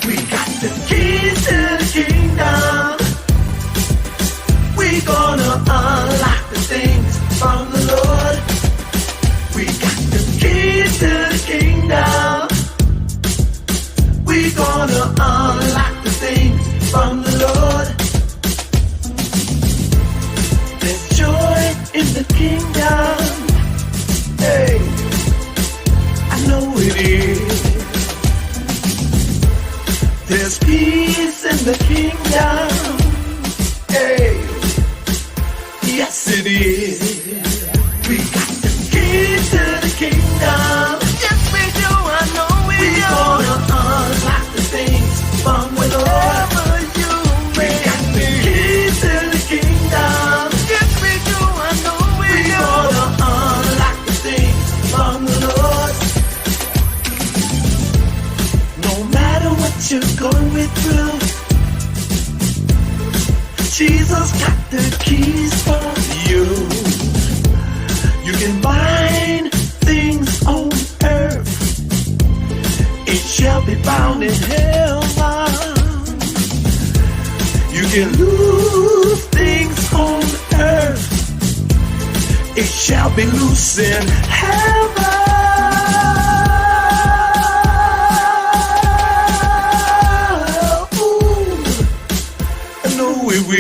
We got the keys to the kingdom. We gonna unlock the things from the Lord. We got the keys to the kingdom. We gonna unlock the things from the Lord. There's joy in the kingdom. Hey, I know it is. There's peace in the kingdom. Hey, yes it is. We got the keys to the kingdom. Yes we do, I know we do. Gonna unlock the things from the Lord. We got the keys to the kingdom. Yes we do, I know we do. Gonna unlock the things from the Lord. No matter what you're going through, Jesus got the keys for you. You can bind things on earth, it shall be bound in heaven. You can lose things on earth, it shall be loose in heaven. We will. We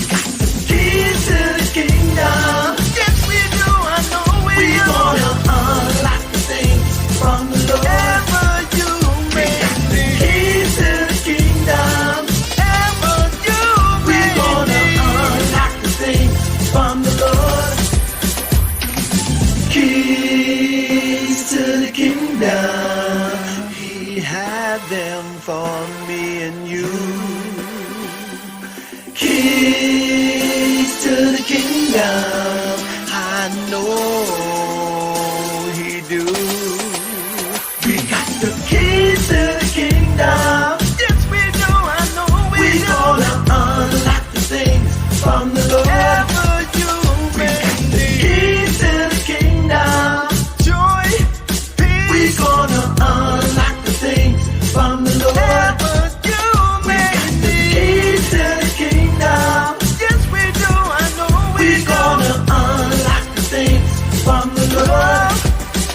got the keys to the kingdom. Yes, we do. I know we do. We gonna unlock the things from the Lord. Ever you may. We got the keys to the kingdom. Ever you may. We gonna unlock the things from the Lord. Keys to the kingdom. He had them for me and you. Keys to the kingdom, I know he do. We got the keys to the kingdom. Yes, we do. I know we do. Gonna unlock the things from the Lord. Ever you we got the keys to the kingdom. Joy, peace. We gonna unlock the things from the Lord. Ever you we got the keys to the kingdom. Yes, we do. I know we gonna unlock the things from the Lord.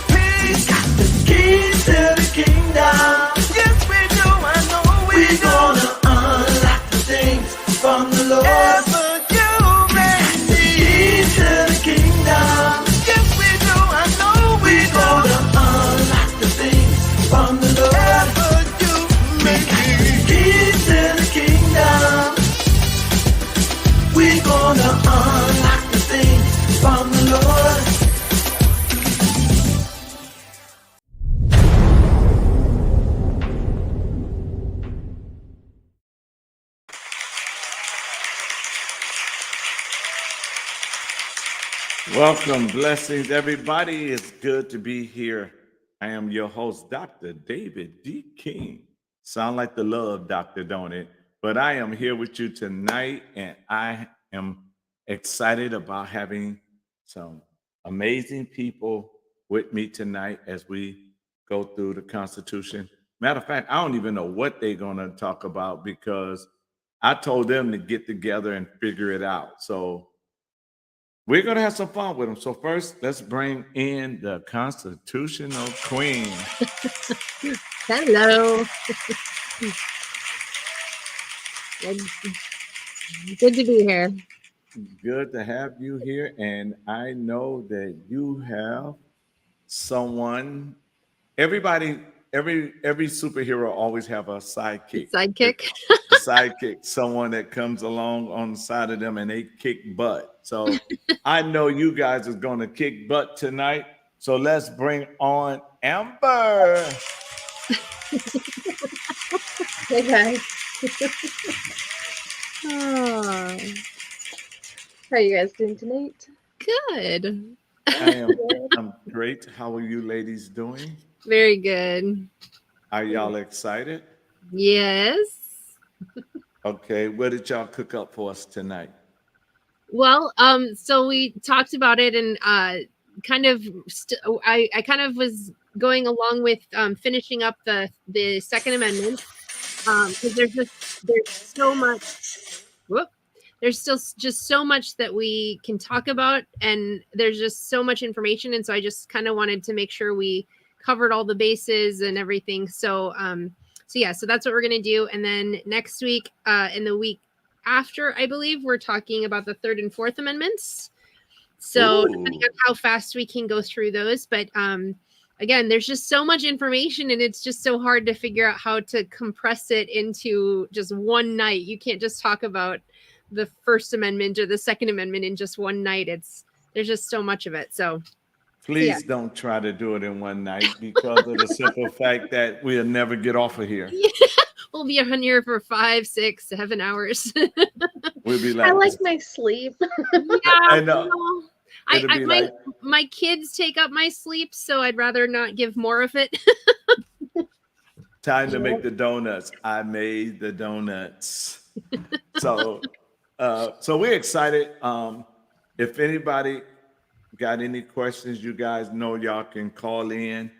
Peace. We got the keys to the kingdom. Yes, we do. I know we gonna unlock the things from the Lord. Ever you may the keys to the kingdom. Yes, we do. I know we gonna unlock the things from the Lord. Ever you may the keys to the kingdom. We gonna unlock the things from the Lord. Welcome, blessings, everybody. It's good to be here. I am your host, Dr. David D. King. Sound like the love doctor, don't it? But I am here with you tonight, and I am excited about having some amazing people with me tonight as we go through the Constitution. Matter of fact, I don't even know what they're going to talk about because I told them to get together and figure it out. So we're going to have some fun with them. So first, let's bring in the Constitutional Queen. Hello. Good to be here. Good to have you here. And I know that you have someone, every superhero always have a sidekick. Sidekick. A sidekick, someone that comes along on the side of them and they kick butt. So I know you guys is going to kick butt tonight. So let's bring on Amber. Hey guys. Oh. How are you guys doing tonight? Good. I'm great. How are you ladies doing? Very good. Are y'all excited? Yes. Okay, what did y'all cook up for us tonight? Well, so we talked about it and kind of I kind of was going along with finishing up the Second Amendment, because there's so much. Whoop, there's still just so much that we can talk about, and there's just so much information, and so I just kind of wanted to make sure we covered all the bases and everything. So so that's what we're gonna do, and then next week, in the week after, I believe we're talking about the Third and Fourth Amendments. So depending on how fast we can go through those, but again, there's just so much information, and it's just so hard to figure out how to compress it into just one night. You can't just talk about the First Amendment or the Second Amendment in just one night. There's just so much of it. So please don't try to do it in one night, because of the simple fact that we'll never get off of here. Yeah. We'll be on here for 5, 6, 7 hours. We'll be like, I like my sleep. Yeah, I know. My kids take up my sleep, so I'd rather not give more of it. Time to make the donuts. I made the donuts. So we're excited. If anybody got any questions, you guys know y'all can call in.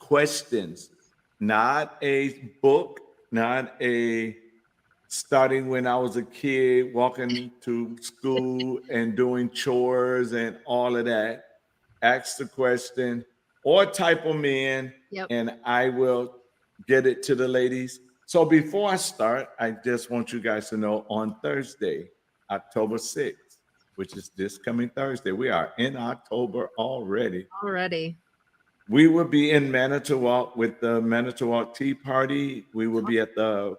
Questions, not a book, not a starting when I was a kid, walking to school and doing chores and all of that. Ask the question or type them in, and I will get it to the ladies. So before I start, I just want you guys to know, on Thursday, October 6th, which is this coming Thursday, we are in October already. We will be in Manitowoc with the Manitowoc Tea Party. We will be at the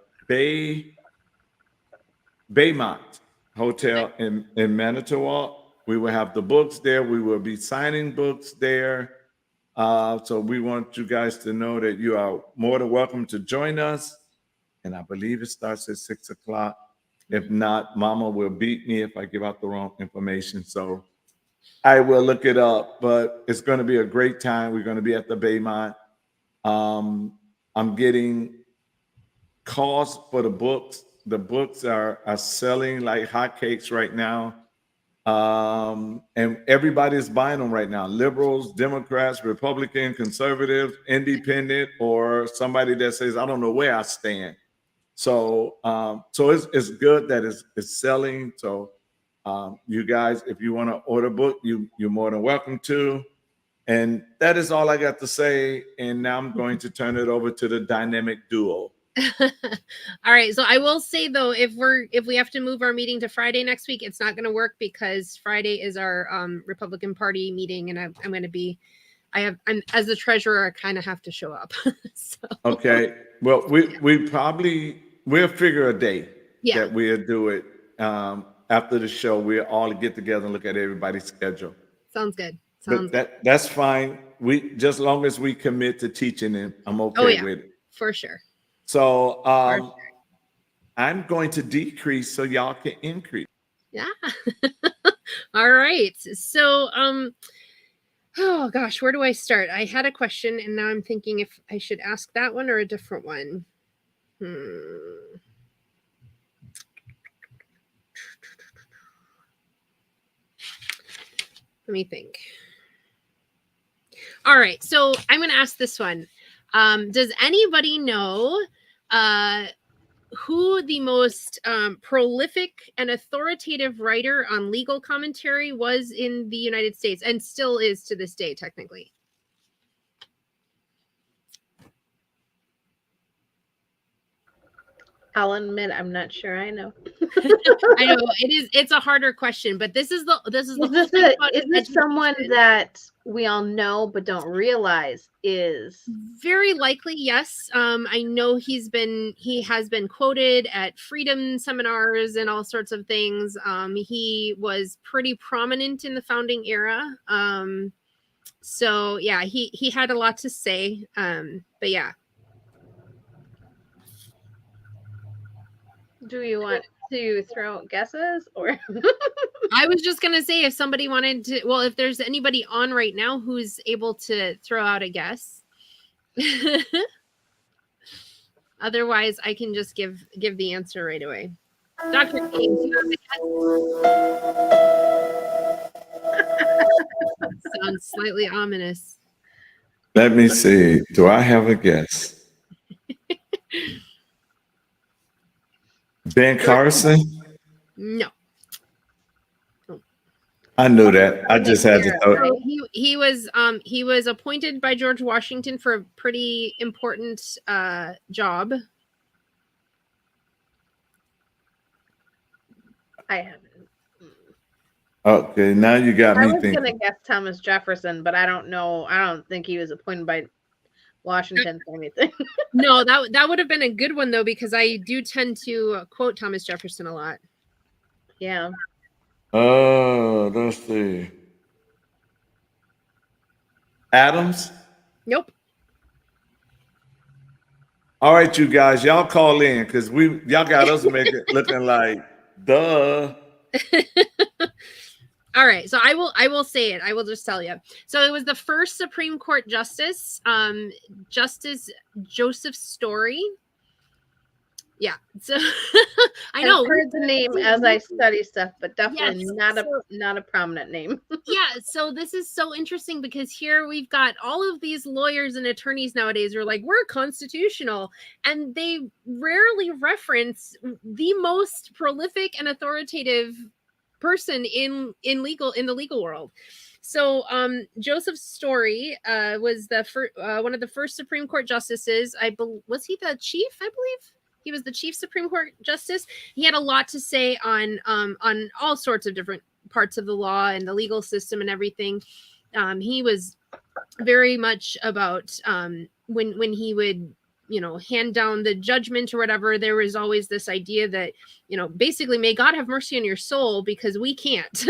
Baymont Hotel in Manitowoc. We will have the books there. We will be signing books there. So we want you guys to know that you are more than welcome to join us. And I believe it starts at 6 o'clock. If not, Mama will beat me if I give out the wrong information. So I will look it up, but it's going to be a great time. We're going to be at the Baymont. I'm getting calls for the books. The books are selling like hotcakes right now. And everybody's buying them right now. Liberals, Democrats, Republican, conservatives, independent, or somebody that says, I don't know where I stand. So it's good that it's selling. So you guys, if you want to order a book, you're more than welcome to. And that is all I got to say. And now I'm going to turn it over to the dynamic duo. All right. So I will say, though, if we have to move our meeting to Friday next week, it's not going to work, because Friday is our Republican Party meeting, and I'm going to be. I'm as the treasurer, I kind of have to show up. So. Okay. Well, we'll figure a day that we'll do it. After the show, we'll all get together and look at everybody's schedule. Sounds good. That's fine. We just long as we commit to teaching it, I'm okay with it. For sure. So I'm going to decrease so y'all can increase. Yeah. All right. So oh gosh, where do I start? I had a question, and now I'm thinking if I should ask that one or a different one. Let me think. All right, so I'm going to ask this one. Does anybody know who the most prolific and authoritative writer on legal commentary was in the United States, and still is to this day, technically? I'll admit I'm not sure I know. I know it's a harder question, but this is is this someone that we all know but don't realize is? Very likely, yes. I know he has been quoted at freedom seminars and all sorts of things. He was pretty prominent in the founding era. So yeah, he had a lot to say. But yeah. Do you want to throw out guesses, or? I was just going to say, if somebody wanted to, well, if there's anybody on right now who's able to throw out a guess. Otherwise, I can just give the answer right away. Dr. King, do you have a guess? Sounds slightly ominous. Let me see. Do I have a guess? Ben Carson? No. I knew that. I just had to throw. So he was appointed by George Washington for a pretty important job. I haven't. Okay, now you got me I was thinking. gonna guess Thomas Jefferson, but I don't know. I don't think he was appointed by Washington for anything. No, that would have been a good one though, because I do tend to quote Thomas Jefferson a lot. Yeah. Let's see. Adams? Nope. All right, you guys, y'all call in because y'all got us making looking like duh. All right, so I will say it. I will just tell you. So it was the first Supreme Court Justice, Justice Joseph Story. Yeah, so I know. I've heard the name as I study stuff, but definitely Yes, not a prominent name. Yeah, so this is so interesting because here we've got all of these lawyers and attorneys nowadays who are like, we're constitutional, and they rarely reference the most prolific and authoritative person in the legal world. So Joseph Story was the one of the first Supreme Court justices. Was he the chief? I believe he was the chief Supreme Court justice. He had a lot to say on all sorts of different parts of the law and the legal system and everything. He was very much about when he would hand down the judgment or whatever, there was always this idea that basically, may God have mercy on your soul, because we can't.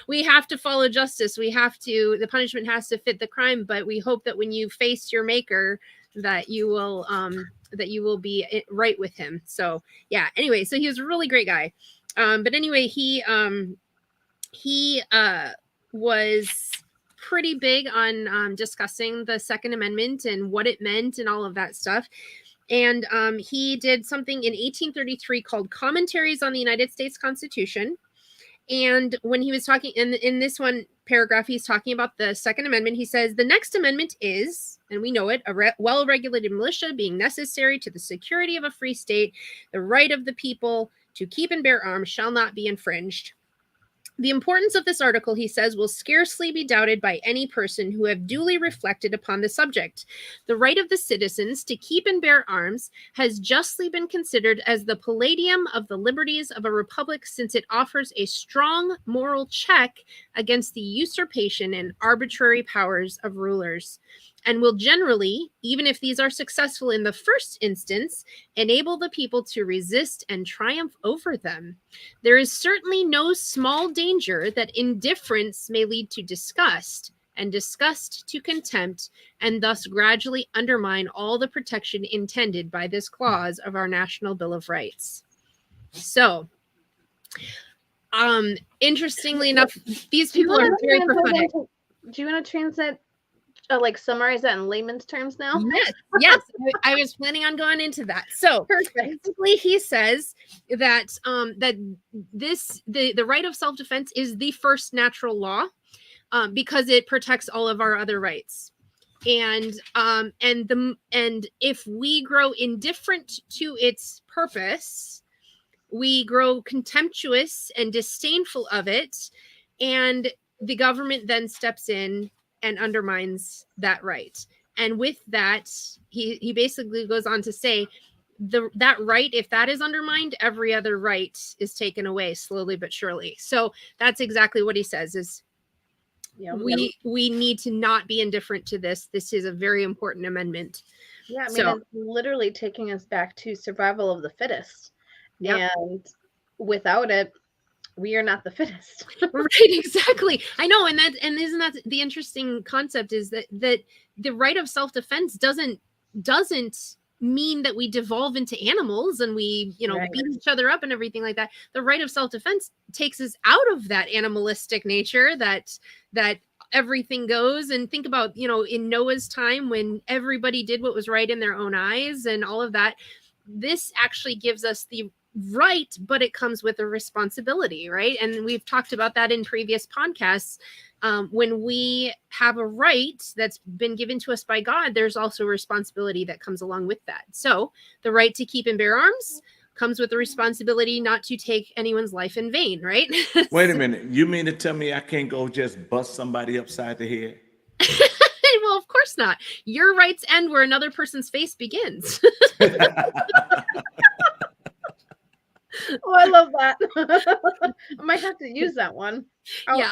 we have to follow justice. The punishment has to fit the crime, but we hope that when you face your maker, that you will be right with him. So yeah, anyway, so he was a really great guy. But anyway, he was pretty big on discussing the Second Amendment and what it meant and all of that stuff. And he did something in 1833 called Commentaries on the United States Constitution. And when he was talking in this one paragraph, he's talking about the Second Amendment. He says, the next amendment is, and we know it, a well-regulated militia being necessary to the security of a free state, the right of the people to keep and bear arms shall not be infringed. The importance of this article, he says, will scarcely be doubted by any person who have duly reflected upon the subject. The right of the citizens to keep and bear arms has justly been considered as the palladium of the liberties of a republic, since it offers a strong moral check against the usurpation and arbitrary powers of rulers, and will generally, even if these are successful in the first instance, enable the people to resist and triumph over them. There is certainly no small danger that indifference may lead to disgust, and disgust to contempt, and thus gradually undermine all the protection intended by this clause of our National Bill of Rights. So, interestingly enough, these people are very prophetic. Do you want to translate? Summarize that in layman's terms now? Yes. I was planning on going into that. So basically, he says that the right of self-defense is the first natural law because it protects all of our other rights. And if we grow indifferent to its purpose, we grow contemptuous and disdainful of it, and the government then steps in and undermines that right. And with that, he basically goes on to say that right, if that is undermined, every other right is taken away slowly but surely. So that's exactly what he says is we need to not be indifferent to this. This is a very important amendment. Yeah, I mean, it's literally taking us back to survival of the fittest. Yep. And without it, we are not the fittest. Right, exactly. I know, and isn't that the interesting concept, is that the right of self-defense doesn't mean that we devolve into animals and we beat each other up and everything like that. The right of self-defense takes us out of that animalistic nature that everything goes. And think about in Noah's time, when everybody did what was right in their own eyes and all of that. This actually gives us the right, but it comes with a responsibility, right? And we've talked about that in previous podcasts. When we have a right that's been given to us by God, there's also a responsibility that comes along with that. So the right to keep and bear arms comes with the responsibility not to take anyone's life in vain, right? Wait a minute. You mean to tell me I can't go just bust somebody upside the head? Well, of course not. Your rights end where another person's face begins. Oh, I love that. I might have to use that one. I'll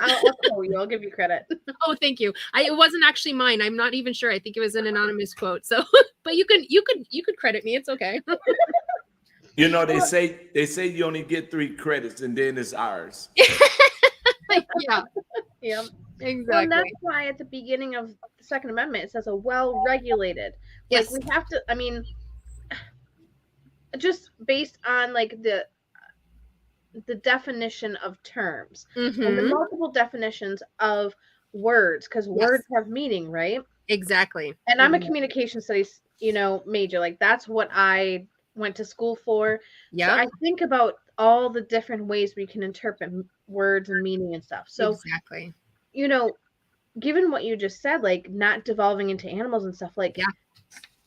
quote you. I'll give you credit. Oh, thank you. It wasn't actually mine. I'm not even sure. I think it was an anonymous quote. So, but you could credit me. It's okay. You know, they say you only get 3 credits and then it's ours. Yeah. Yeah. Exactly. Well, and that's why at the beginning of the Second Amendment it says a well-regulated. Yes. Like we have to. I mean, just based on like the definition of terms and the multiple definitions of words, because words have meaning, right? Exactly. And I'm a communication studies, major. Like that's what I went to school for. Yeah. So I think about all the different ways we can interpret words and meaning and stuff. So exactly. Given what you just said, like not devolving into animals and stuff, like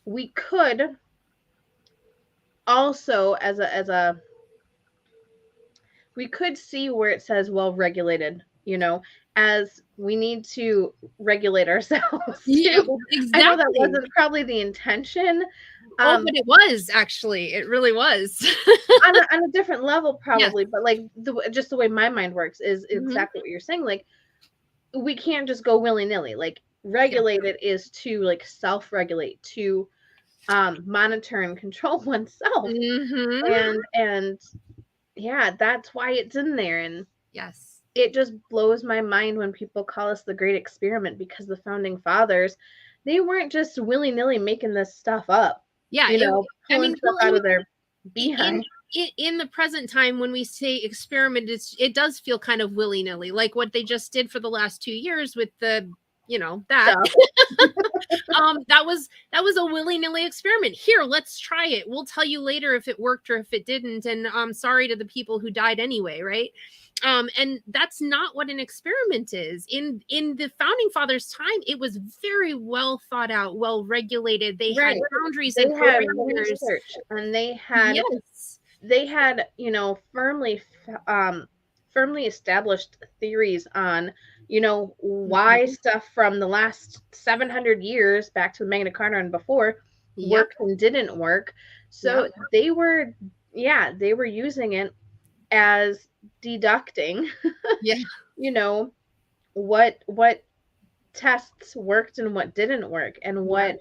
we could also we could see where it says well-regulated, as we need to regulate ourselves. Yeah, exactly. I know that wasn't probably the intention. But it was actually. It really was. on a different level, probably. But like just the way my mind works is exactly what you're saying. Like we can't just go willy-nilly. Like regulated is to like self-regulate, to monitor and control oneself. And yeah, that's why it's in there. And yes, it just blows my mind when people call us the Great Experiment, because the founding fathers, they weren't just willy-nilly making this stuff up. Yeah, pulling stuff out of their behind. In the present time, when we say experiment, it does feel kind of willy-nilly, like what they just did for the last 2 years with the that that was a willy-nilly experiment. Here, let's try it. We'll tell you later if it worked or if it didn't, and I'm sorry to the people who died anyway, right? And that's not what an experiment is. In the founding fathers' time, it was very well thought out, well regulated. They had boundaries and parameters, and they had firmly established theories on why stuff from the last 700 years back to the Magna Carta and before worked and didn't work. So they were using it as deducting what tests worked and what didn't work, and what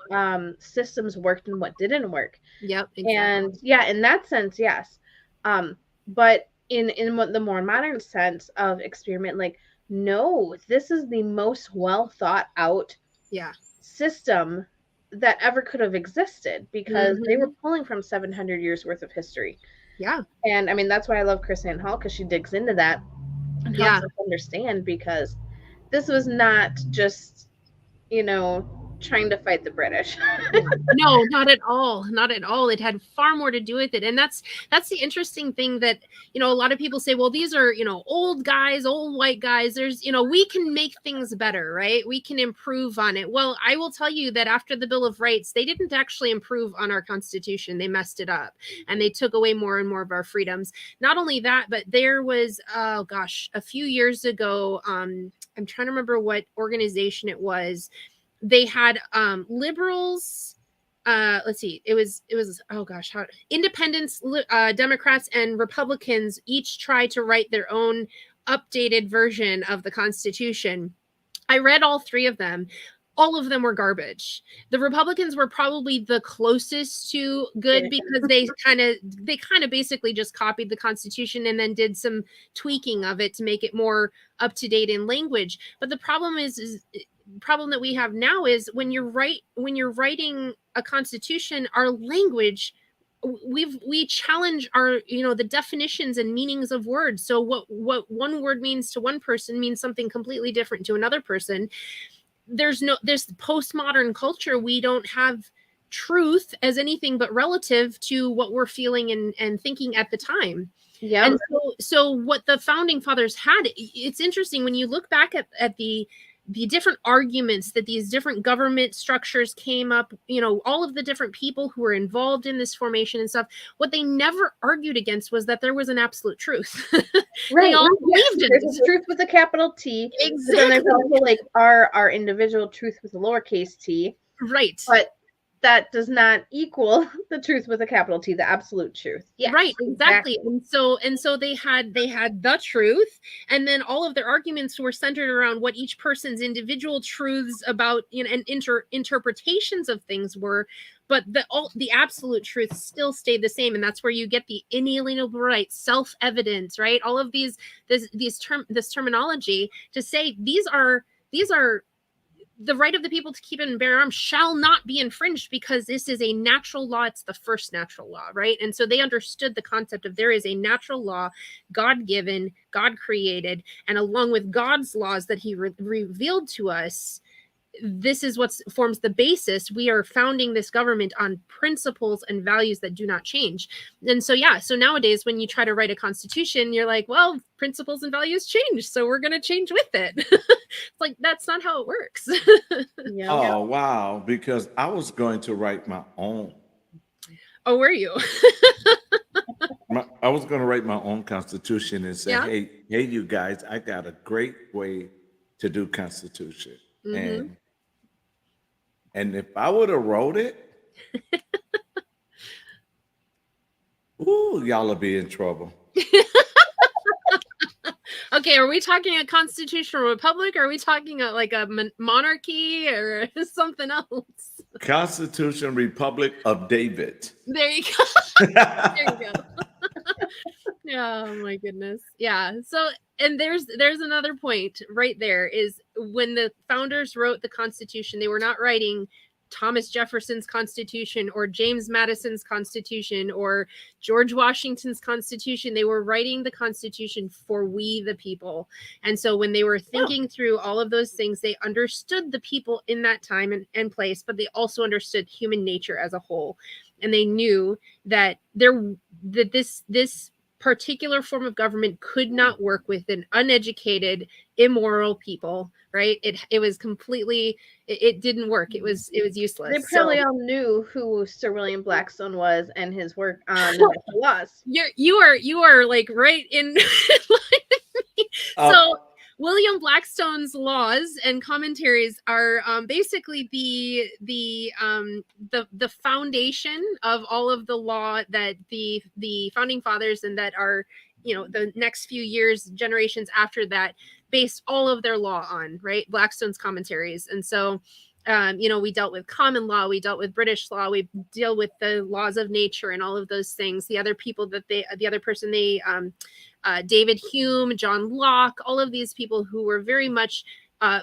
systems worked and what didn't work. Exactly. And in that sense, yes. But in the more modern sense of experiment, like, no, this is the most well thought out system that ever could have existed, because they were pulling from 700 years worth of history. Yeah. And I mean, that's why I love Chrisanne Hall, because she digs into that and helps us understand, because this was not just, trying to fight the British. No, not at all. Not at all. It had far more to do with it. And that's the interesting thing, that, a lot of people say, well, these are, old guys, old white guys. There's, we can make things better, right? We can improve on it. Well, I will tell you that after the Bill of Rights, they didn't actually improve on our Constitution. They messed it up, and they took away more and more of our freedoms. Not only that, but there was, a few years ago, I'm trying to remember what organization it was. They had liberals, let's see, it was independents, Democrats, and Republicans each tried to write their own updated version of the Constitution. I read all 3 of them. All of them were garbage. The Republicans were probably the closest to good, because they kind of basically just copied the Constitution and then did some tweaking of it to make it more up to date in language. But the problem problem that we have now is when you're writing a Constitution, our language, we challenge our the definitions and meanings of words. So what one word means to one person means something completely different to another person. There's postmodern culture. We don't have truth as anything but relative to what we're feeling and thinking at the time. Yeah. And so what the founding fathers had, it's interesting when you look back at the different arguments that these different government structures came up, all of the different people who were involved in this formation and stuff, what they never argued against was that there was an absolute truth. Right. They all believed in there's a truth with a capital T. Exactly. But then there's also like our individual truth with a lowercase t. Right. But that does not equal the truth with a capital T, the absolute truth. Yes, right, exactly. And so they had the truth, and then all of their arguments were centered around what each person's individual truths about, and interpretations of things were, but the absolute truth still stayed the same. And that's where you get the inalienable right, self-evident, right? All of this terminology to say these are the right of the people to keep and bear arms shall not be infringed because this is a natural law. It's the first natural law, right? And so they understood the concept of there is a natural law, God-given, God created, and along with God's laws that he revealed to us, this is what forms the basis. We are founding this government on principles and values that do not change. And so, so nowadays when you try to write a constitution, you're like, well, principles and values change, so we're going to change with it. It's like, that's not how it works. Yeah. Oh, wow. Because I was going to write my own. Oh, were you? I was going to write my own constitution and say, hey, you guys, I got a great way to do constitution. Mm-hmm. And if I would have wrote it, ooh, y'all will be in trouble. Okay, are we talking a constitutional republic? Or are we talking like a monarchy or something else? Constitution Republic of David. There you go. There you go. Oh my goodness. Yeah. So, and there's another point right there is when the founders wrote the Constitution, they were not writing Thomas Jefferson's Constitution or James Madison's Constitution or George Washington's Constitution. They were writing the Constitution for we the people. And so when they were thinking through all of those things, they understood the people in that time and place, but they also understood human nature as a whole. And they knew that this particular form of government could not work with an uneducated, immoral people, right? It was completely, it didn't work. It was useless. They probably all knew who Sir William Blackstone was and his work on the laws. You are like right in So William Blackstone's laws and commentaries are basically the foundation of all of the law that the founding fathers and that are the next few years, generations after that, based all of their law on, right? Blackstone's commentaries. And so we dealt with common law, we dealt with British law, we deal with the laws of nature and all of those things. The other people that David Hume, John Locke, all of these people who were very much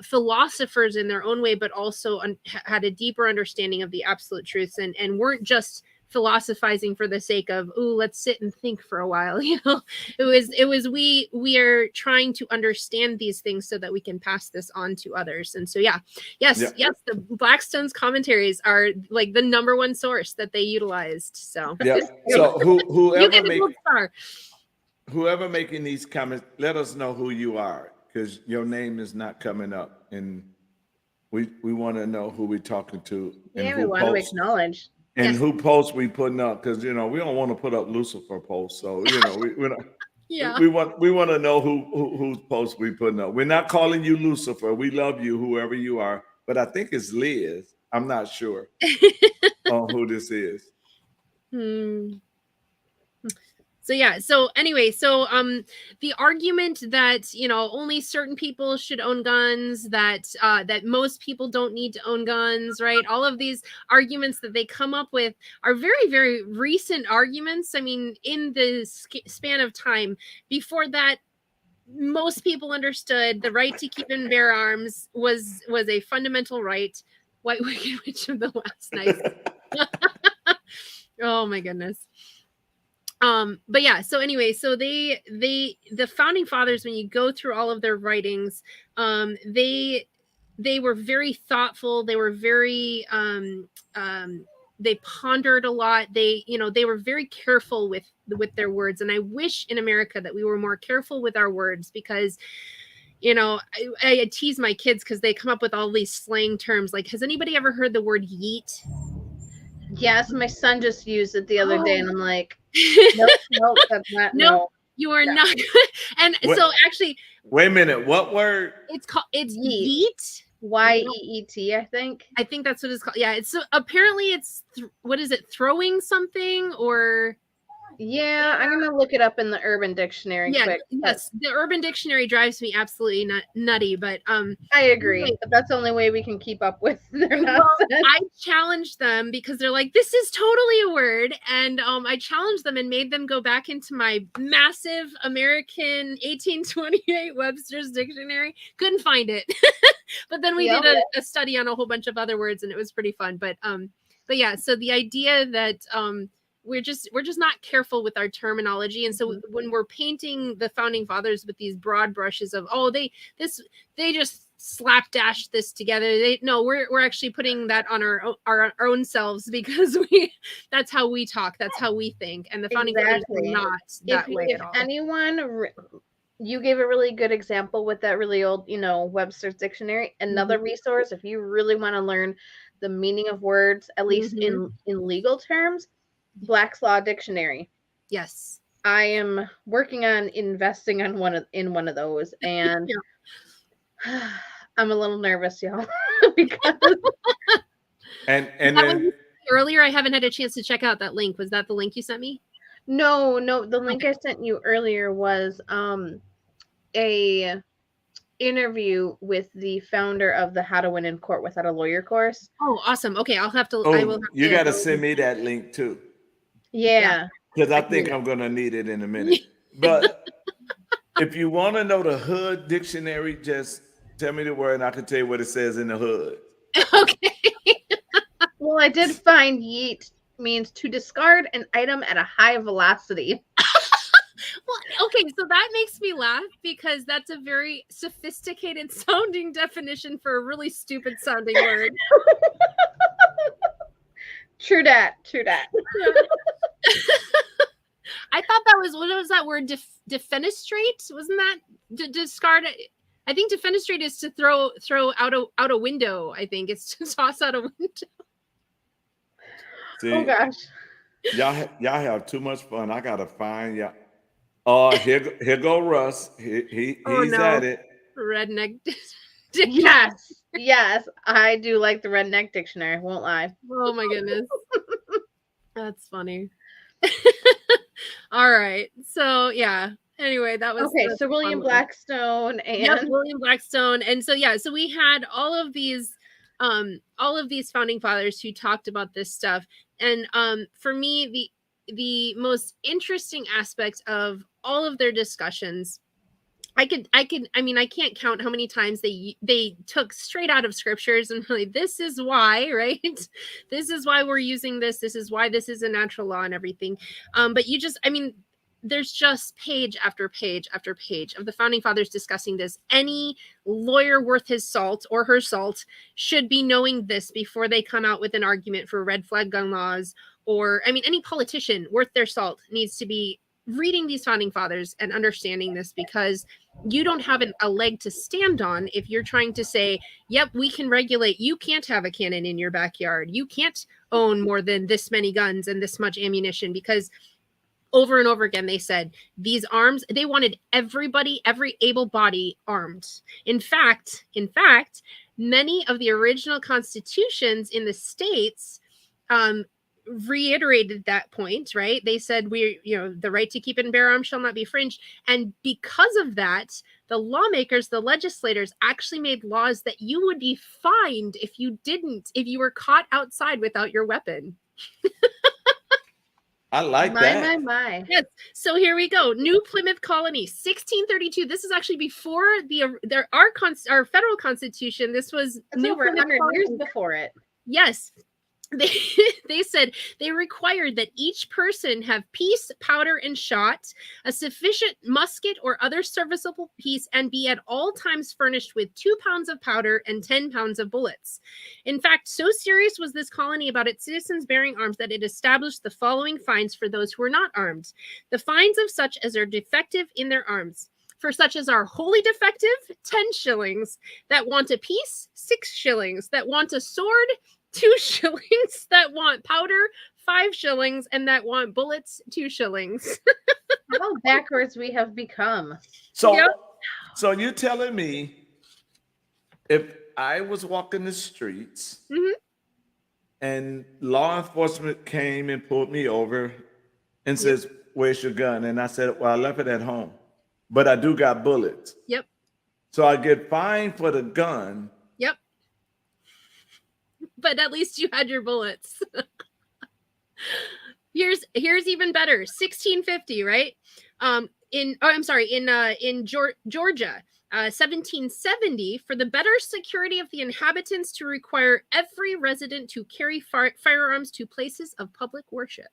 philosophers in their own way, but also had a deeper understanding of the absolute truths and weren't just philosophizing for the sake of, ooh, let's sit and think for a while. It was we are trying to understand these things so that we can pass this on to others. And so yes, the Blackstone's commentaries are like the number one source that they utilized. So so whoever making these comments, let us know who you are, because your name is not coming up, and we want to know who we're talking to. And we want to acknowledge. And who posts we putting up, because we don't want to put up Lucifer posts. So we want to know whose posts we putting up. We're not calling you Lucifer. We love you, whoever you are. But I think it's Liz. I'm not sure on who this is. So anyway, the argument that only certain people should own guns, that most people don't need to own guns, right? All of these arguments that they come up with are very, very recent arguments. I mean, in the span of time before that, most people understood the right to keep and bear arms was a fundamental right. White Wicked Witch of the Last Night. Oh my goodness. But so anyway, so the founding fathers, when you go through all of their writings, they were very thoughtful. They were very they pondered a lot. They, they were very careful with their words. And I wish in America that we were more careful with our words, because I tease my kids because they come up with all these slang terms. Like, has anybody ever heard the word yeet? Yes, my son just used it the other day, and I'm like, nope, that's not. No, you are not. And so actually, wait a minute. What word? It's called. It's yeet. Y-E-E-T, I think. I think that's what it's called. Yeah. It's apparently it's what is it? Throwing something or. Yeah, I'm gonna look it up in the Urban Dictionary quick. Yes, the Urban Dictionary drives me absolutely nutty, but I agree. But that's the only way we can keep up with their nonsense. I challenged them because they're like, this is totally a word, and I challenged them and made them go back into my massive American 1828 Webster's Dictionary. Couldn't find it, but then we did a study on a whole bunch of other words, and it was pretty fun. But yeah, so the idea that we're just not careful with our terminology. And so when we're painting the founding fathers with these broad brushes of, they just slapdash this together. We're actually putting that on our own selves, because that's how we talk. That's how we think. And the founding fathers were not that way at all. Anyone, you gave a really good example with that really old, Webster's Dictionary. Another resource, if you really want to learn the meaning of words, at least in legal terms, Black's Law Dictionary. Yes, I am working on investing in one of those, and I'm a little nervous, y'all, because and then earlier I haven't had a chance to check out that link. Was that the link you sent me? No, the link I sent you earlier was a interview with the founder of the How to Win in Court Without a Lawyer course. Oh, awesome. Okay, I'll have to. You got to send me that link too. Yeah, because I think I'm gonna need it in a minute. But if you want to know the Hood Dictionary, just tell me the word, and I can tell you what it says in the Hood. Okay. Well, I did find yeet means to discard an item at a high velocity. Well, okay, so that makes me laugh, because that's a very sophisticated sounding definition for a really stupid sounding word. True that. I thought that was, what was that word? Defenestrate? Wasn't that discard? I think defenestrate is to throw out a window. I think it's to toss out a window. See, oh gosh, y'all have too much fun. I gotta find y'all. Here go Russ. He's at it. Redneck. Yes, I do like the Redneck Dictionary. Won't lie. Oh my goodness, that's funny. All right, so yeah. Anyway, that was okay. So William Blackstone and William Blackstone, and so so we had all of these founding fathers who talked about this stuff, and for me, the most interesting aspect of all of their discussions, I can't count how many times they took straight out of scriptures and really, this is why, right? This is why we're using this. This is why this is a natural law and everything. But there's just page after page after page of the founding fathers discussing this. Any lawyer worth his salt or her salt should be knowing this before they come out with an argument for red flag gun laws, or any politician worth their salt needs to be reading these founding fathers and understanding this, because you don't have a leg to stand on if you're trying to say, yep, we can regulate. You can't have a cannon in your backyard. You can't own more than this many guns and this much ammunition, because over and over again, they said these arms, they wanted everybody, every able body armed. In fact, many of the original constitutions in the states reiterated that point, right? They said the right to keep and bear arms shall not be infringed. And because of that, the lawmakers, the legislators actually made laws that you would be fined if you were caught outside without your weapon. I like that. My. Yes. So here we go. New Plymouth Colony, 1632. This is actually before our federal constitution. This was over 100 years before it. Yes. they said they required that each person have piece, powder, and shot, a sufficient musket or other serviceable piece, and be at all times furnished with 2 pounds of powder and 10 pounds of bullets. In fact, so serious was this colony about its citizens bearing arms that it established the following fines for those who were not armed. The fines of such as are defective in their arms. For such as are wholly defective, 10 shillings. That want a piece, 6 shillings. That want a sword, 2 shillings. That want powder, 5 shillings. And that want bullets, 2 shillings. How backwards we have become. So, Yep. so you're telling me if I was walking the streets and law enforcement came and pulled me over and says, "Where's your gun?" And I said, "Well, I left it at home, but I do got bullets." Yep. So I get fined for the gun. Yep. But at least you had your bullets. Here's even better. 1650, right? In Georgia, 1770, for the better security of the inhabitants, to require every resident to carry firearms to places of public worship.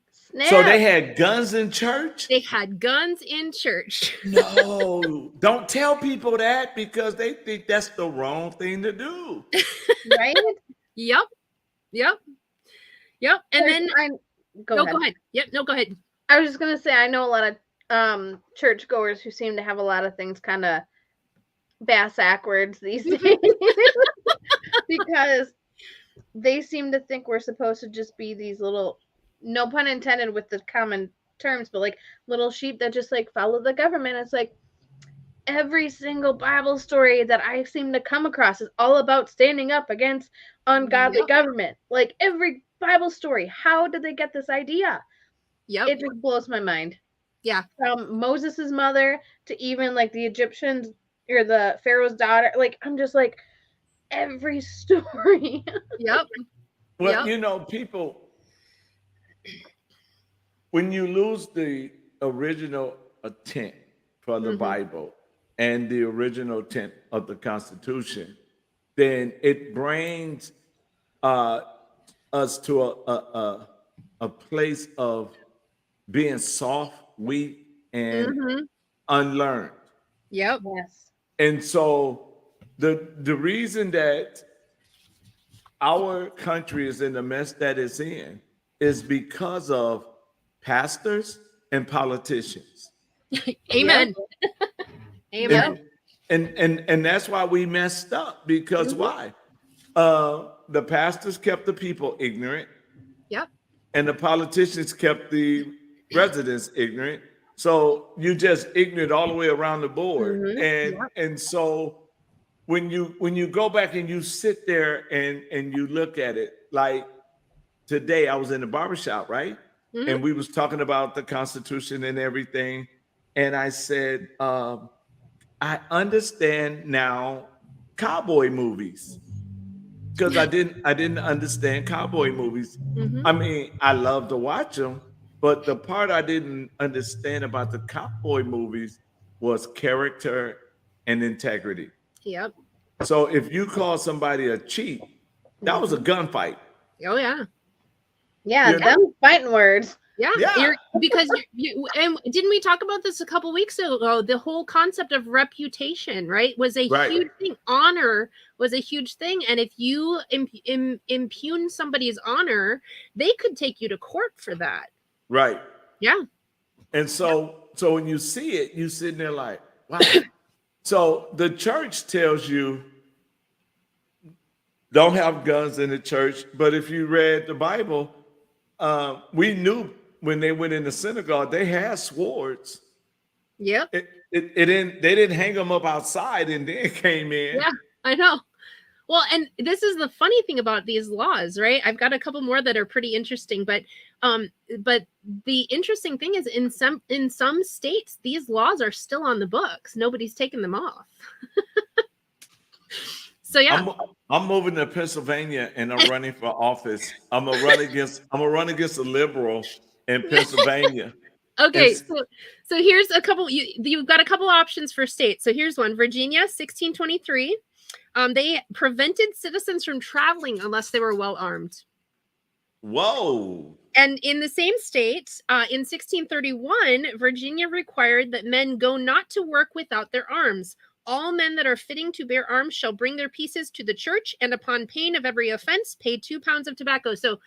Snap. So they had guns in church? They had guns in church. No, don't tell people that because they think that's the wrong thing to do. Right? Yep. And then go go ahead. Yep. No, go ahead. I was just gonna say, I know a lot of churchgoers who seem to have a lot of things kind of backwards these days because they seem to think we're supposed to just be these little, no pun intended with the common terms, but like little sheep that just like follow the government. It's like every single Bible story that I seem to come across is all about standing up against ungodly government. Like every Bible story. How did they get this idea? Yep. It just blows my mind. Yeah. From Moses's mother to even like the Egyptians or the Pharaoh's daughter. Like, I'm just like, every story. Yep. Well, you know, people, when you lose the original intent for the Bible and the original intent of the Constitution, then it brings us to a place of being soft, weak, and unlearned. Yep. Yes. And so the reason that our country is in the mess that it's in is because of pastors and politicians. Amen. Amen. And that's why we messed up, because why? The pastors kept the people ignorant. Yep. And the politicians kept the residents ignorant. So you just ignorant all the way around the board. And so when you go back and you sit there and you look at it, like today I was in the barbershop, right? And we was talking about the Constitution and everything. And I said, I understand now cowboy movies. Because I didn't understand cowboy movies. I mean, I love to watch them, but the part I didn't understand about the cowboy movies was character and integrity. Yep. So if you call somebody a cheat, that was a gunfight. Oh yeah. Yeah, You know? them fighting words. Yeah. Because and didn't we talk about this a couple weeks ago? The whole concept of reputation, right, was a huge thing. Honor was a huge thing, and if you impugn somebody's honor, they could take you to court for that. Right. Yeah. And so when you see it, you sitting there like, wow. So the church tells you don't have guns in the church, but if you read the Bible, we knew when they went in the synagogue, they had swords. Yep. They didn't hang them up outside and then came in. Yeah, I know. Well, and this is the funny thing about these laws, right? I've got a couple more that are pretty interesting, but the interesting thing is in some states, these laws are still on the books. Nobody's taken them off. So yeah. I'm moving to Pennsylvania and I'm running for office. I'm gonna run against a liberal in Pennsylvania. Okay, so here's a couple. You've got a couple options for states. So here's one: Virginia, 1623, They prevented citizens from traveling unless they were well armed. Whoa. And in the same state, in 1631, Virginia required that men go not to work without their arms. All men that are fitting to bear arms shall bring their pieces to the church, and upon pain of every offense, pay 2 pounds of tobacco. So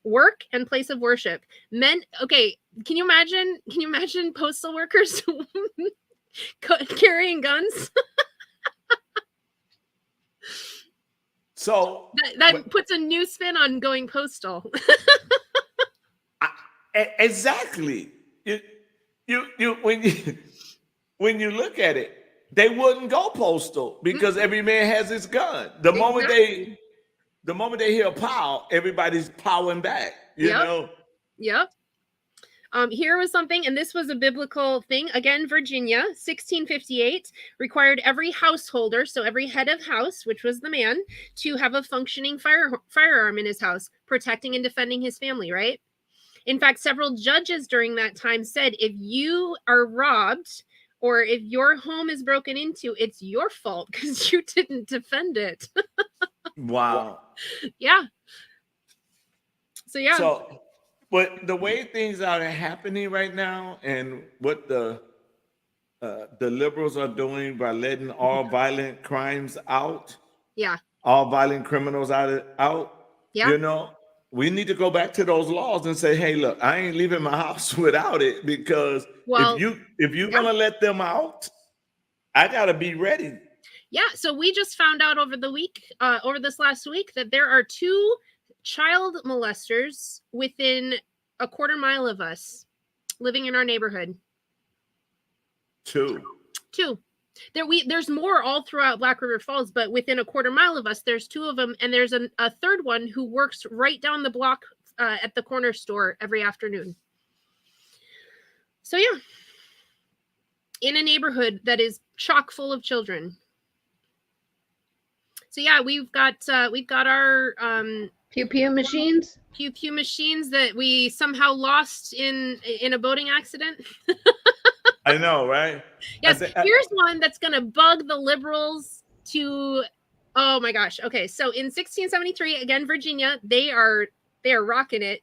work and place of worship. Men, okay, can you imagine? Can you imagine postal workers carrying guns? So that puts a new spin on going postal. Exactly. When you look at it, they wouldn't go postal because every man has his gun. The moment they hear a pow, everybody's powering back. You know. Yep. Here was something, and this was a biblical thing. Again, Virginia, 1658, required every householder, so every head of house, which was the man, to have a functioning firearm in his house, protecting and defending his family, right? In fact, several judges during that time said, if you are robbed or if your home is broken into, it's your fault because you didn't defend it. Wow. Yeah. So, yeah. So, but the way things are happening right now and what the liberals are doing by letting all violent crimes out. Yeah. All violent criminals out. Yeah. You know, we need to go back to those laws and say, hey, look, I ain't leaving my house without it because if you're gonna let them out, I gotta be ready. Yeah. So we just found out over this last week, that there are 2 child molesters within a quarter mile of us living in our neighborhood. 2. There's more all throughout Black River Falls, but within a quarter mile of us, there's 2 of them, and there's a third one who works right down the block at the corner store every afternoon. So yeah, in a neighborhood that is chock full of children. So yeah, we've got our pew pew machines. Pew machines that we somehow lost in a boating accident. I know, right? Yes, here's one that's going to bug the liberals to, oh my gosh. Okay, so in 1673, again, Virginia, they are rocking it.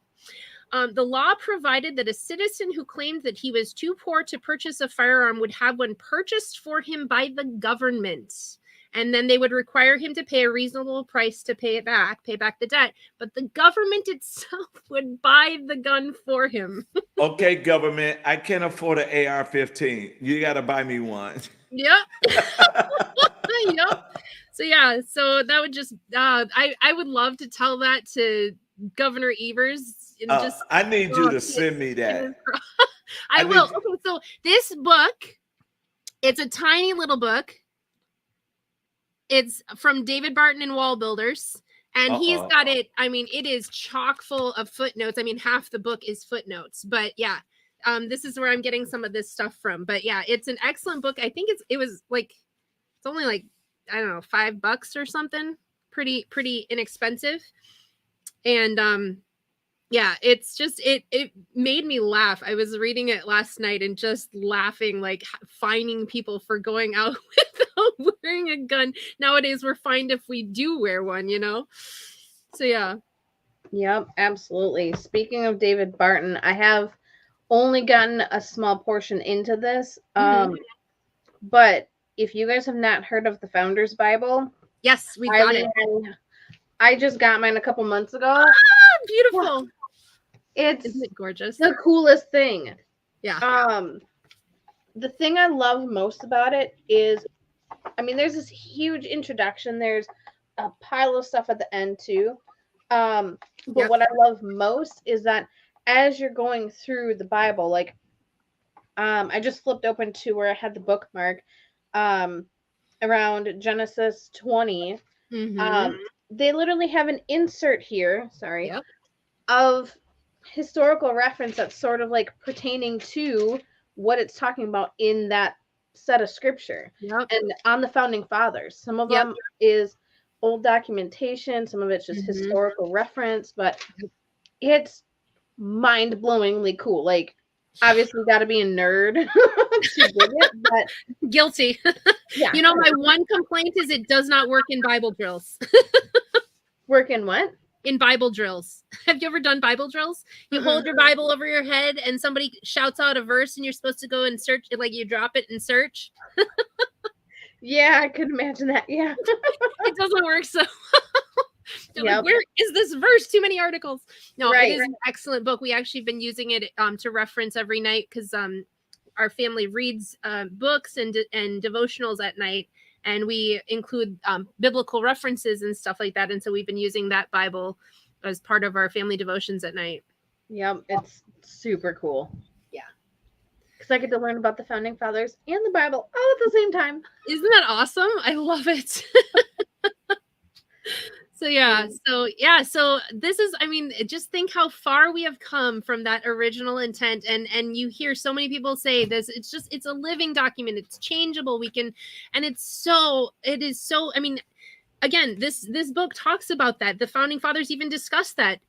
The law provided that a citizen who claimed that he was too poor to purchase a firearm would have one purchased for him by the government. And then they would require him to pay a reasonable price to pay back the debt. But the government itself would buy the gun for him. Okay, government, I can't afford an AR-15. You got to buy me one. Yep. Yep. So yeah, so that would just, I would love to tell that to Governor Evers. I need you to send me that. I will. Okay, so this book, it's a tiny little book. It's from David Barton and Wall Builders, and he's got it. I mean, it is chock full of footnotes. I mean, half the book is footnotes, but yeah, this is where I'm getting some of this stuff from. But yeah, it's an excellent book. I think it's only like, I don't know, $5 or something. Pretty inexpensive. And yeah, it's just, it made me laugh. I was reading it last night and just laughing, like fining people for going out without wearing a gun. Nowadays, we're fined if we do wear one, you know? So, yeah. Yep, absolutely. Speaking of David Barton, I have only gotten a small portion into this. But if you guys have not heard of the Founders Bible. Yes, we got it. I just got mine a couple months ago. Ah, beautiful. Isn't it gorgeous? The coolest thing. Yeah. The thing I love most about it is, I mean, there's this huge introduction. There's a pile of stuff at the end too. But what I love most is that as you're going through the Bible, like, I just flipped open to where I had the bookmark, around Genesis 20. They literally have an insert here, of historical reference that's sort of like pertaining to what it's talking about in that set of scripture. And on the founding fathers, some of them is old documentation, some of it's just historical reference, but it's mind-blowingly cool. Like, obviously got to be a nerd folks who dig it, but guilty. yeah. You know, my one complaint is it does not work in Bible drills. Work in what? In Bible drills. Have you ever done Bible drills? You hold your Bible over your head and somebody shouts out a verse and you're supposed to go and search it, like you drop it and search. Yeah, I could imagine that. Yeah. It doesn't work so. Yep. Like, where is this verse? Too many articles. No, Right. it is an excellent book. We actually been using it to reference every night because our family reads books and devotionals at night, and we include biblical references and stuff like that. And so we've been using that Bible as part of our family devotions at night. Yep, it's super cool. Yeah. Because I get to learn about the founding fathers and the Bible all at the same time. Isn't that awesome? I love it. So this is, I mean, just think how far we have come from that original intent. And you hear so many people say this, it's a living document. It's changeable. And it is so, I mean, again, this book talks about that. The founding fathers even discussed that.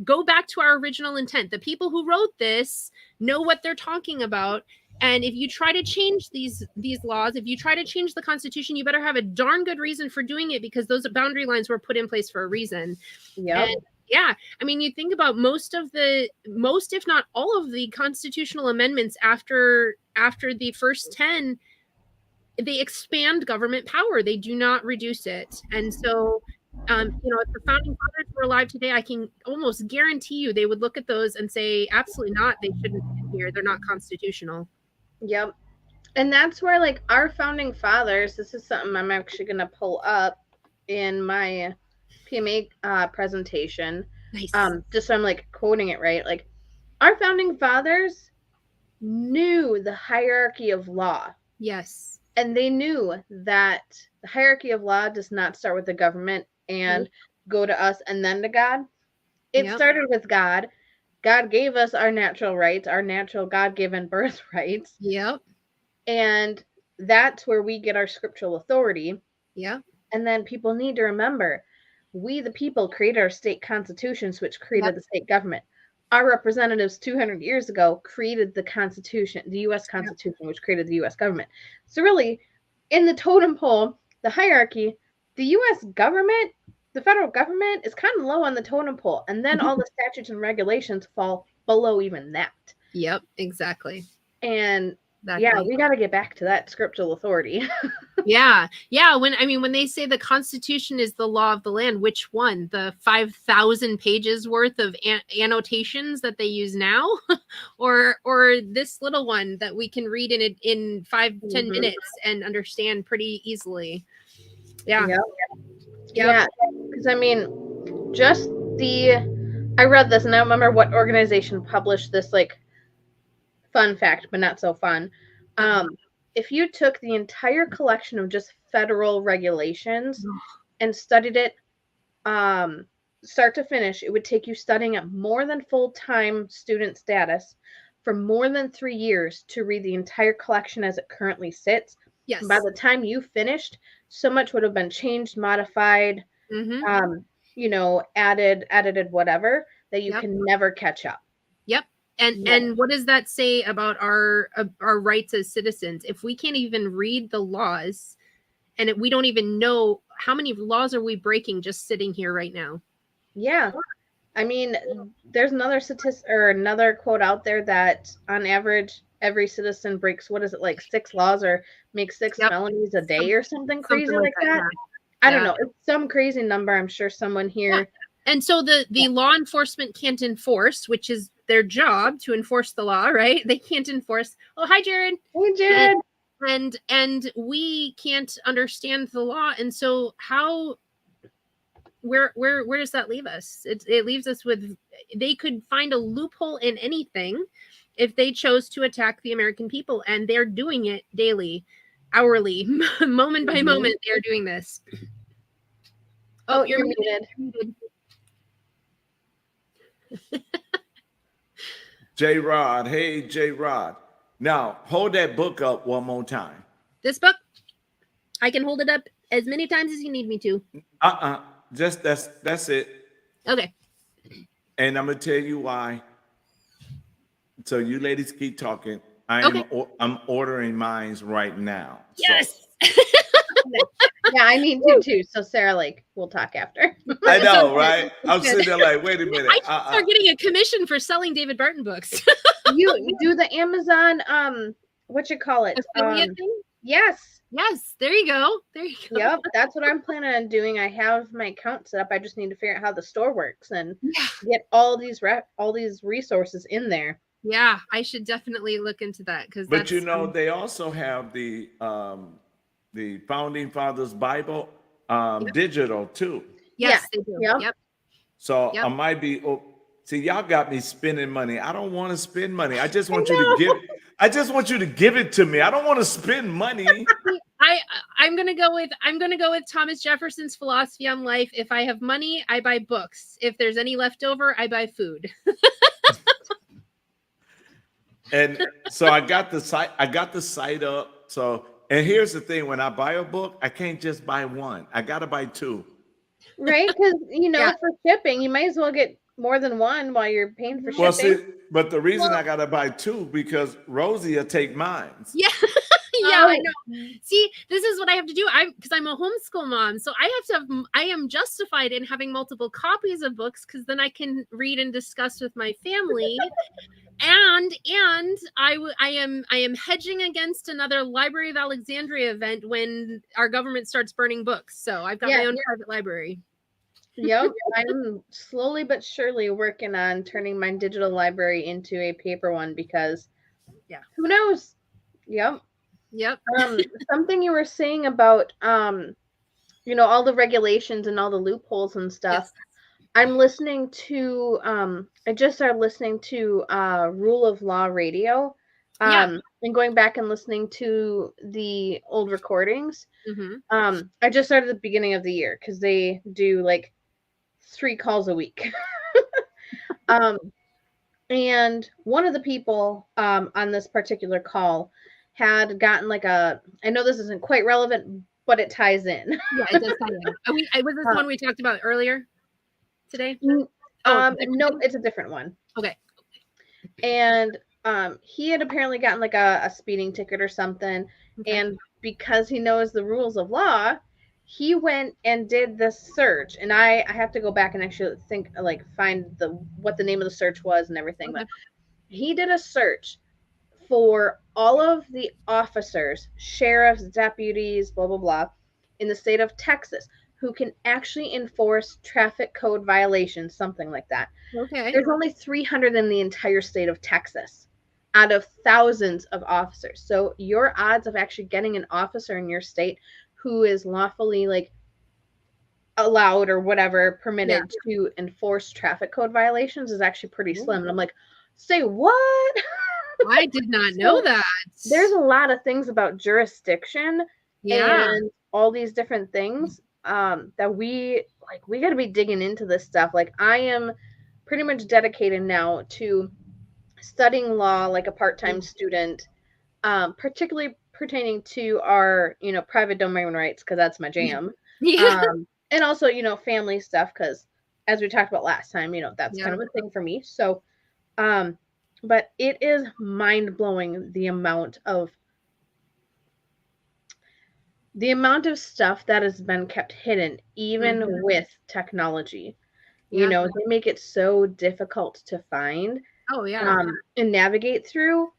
Go back to our original intent. The people who wrote this know what they're talking about. And if you try to change these laws, if you try to change the Constitution, you better have a darn good reason for doing it, because those boundary lines were put in place for a reason. Yeah. Yeah. I mean, you think about most, if not all of the constitutional amendments after the first 10, they expand government power. They do not reduce it. And so, if the founding fathers were alive today, I can almost guarantee you they would look at those and say, absolutely not. They shouldn't be here. They're not constitutional. Yep. And that's where, like, our founding fathers, this is something I'm actually going to pull up in my PMA presentation. Nice. Just so I'm, like, quoting it right. Like, our founding fathers knew the hierarchy of law. Yes. And they knew that the hierarchy of law does not start with the government and go to us and then to God. It started with God. God gave us our natural rights, our natural God-given birthrights. Yep. And that's where we get our scriptural authority. Yeah. And then people need to remember, we the people created our state constitutions, which created the state government. Our representatives 200 years ago created the Constitution, the U.S. Constitution, which created the U.S. government. So really, in the totem pole, the hierarchy, the U.S. government, the federal government is kind of low on the totem pole. And then all the statutes and regulations fall below even that. Yep, exactly. And yeah, we got to get back to that scriptural authority. Yeah. When they say the Constitution is the law of the land, which one? The 5,000 pages worth of annotations that they use now, or this little one that we can read in 5-10 minutes and understand pretty easily? Yeah. Yeah. Because I mean, I read this and I don't remember what organization published this, like, fun fact, but not so fun. If you took the entire collection of just federal regulations and studied it start to finish, it would take you studying at more than full-time student status for more than 3 years to read the entire collection as it currently sits. Yes. And by the time you finished, so much would have been changed, modified, added whatever, that you can never catch up. Yep. And what does that say about our rights as citizens? If we can't even read the laws, and we don't even know how many laws are we breaking just sitting here right now? Yeah. I mean, there's another statistic or another quote out there that on average, every citizen breaks, 6 laws or makes 6 felonies a day or something crazy like that. I don't know. It's some crazy number. I'm sure someone here. Yeah. And so the law enforcement can't enforce, which is their job to enforce the law, right? They can't enforce. Oh, hi, Jared. Hey, Jared. And we can't understand the law. And so where does that leave us? It leaves us with, they could find a loophole in anything if they chose to attack the American people. And they're doing it daily, hourly, moment by moment. They're doing this. Oh, you're muted. J Rod, hey J Rod. Now hold that book up one more time. This book, I can hold it up as many times as you need me to. Just that's it. Okay. And I'm gonna tell you why. So you ladies keep talking. I'm ordering mine right now. Yes. Yeah, I need to too. So Sarah, like, we'll talk after. I know, right? I'm sitting there like, wait a minute. I should start getting a commission for selling David Barton books. You do the Amazon, what you call it? Affiliate thing? Yes. Yes. There you go. There you go. Yep. That's what I'm planning on doing. I have my account set up. I just need to figure out how the store works and get all these resources in there. Yeah, I should definitely look into that because. But you know, they also have the Founding Fathers Bible digital too. Yes, they do. Yep. So I might be. See, y'all got me spending money. I don't want to spend money. I just want you to give. I just want you to give it to me. I don't want to spend money. I'm gonna go with Thomas Jefferson's philosophy on life. If I have money, I buy books. If there's any left over, I buy food. And so I got the site up. So, and here's the thing: when I buy a book, I can't just buy one. I gotta buy two. Right? Because for shipping, you might as well get more than one while you're paying for shipping. Well, see, but the reason I gotta buy two because Rosie will take mine. Yeah. Yeah, I know. See, this is what I have to do. Because I'm a homeschool mom, so I am justified in having multiple copies of books because then I can read and discuss with my family. And I am hedging against another Library of Alexandria event when our government starts burning books. So I've got my own private library. Yep, I'm slowly but surely working on turning my digital library into a paper one because, who knows? Yep. Something you were saying about, all the regulations and all the loopholes and stuff. Yes. I'm listening to, I just started listening to Rule of Law Radio and going back and listening to the old recordings. Mm-hmm. I just started at the beginning of the year because they do like 3 calls a week. And one of the people on this particular call had gotten like I know this isn't quite relevant, but it ties in. Yeah, it does tie in. Was this one we talked about earlier today? No, it's a different one. Okay. And he had apparently gotten like a speeding ticket or something. Okay. And because he knows the rules of law, he went and did the search. And I have to go back and actually find what the name of the search was and everything. Okay. But he did a search for all of the officers, sheriffs, deputies, blah, blah, blah, in the state of Texas who can actually enforce traffic code violations, something like that. Okay. There's only 300 in the entire state of Texas out of thousands of officers. So your odds of actually getting an officer in your state who is lawfully allowed or whatever permitted to enforce traffic code violations is actually pretty slim. And I'm like, say what? I did not know that. There's a lot of things about jurisdiction and all these different things that we got to be digging into this stuff. Like I am pretty much dedicated now to studying law like a part-time student, particularly pertaining to our, private domain rights, because that's my jam. And also, family stuff, because as we talked about last time, that's kind of a thing for me. So, but it is mind-blowing the amount of stuff that has been kept hidden, even with technology. They make it so difficult to find. Oh, yeah. And navigate through.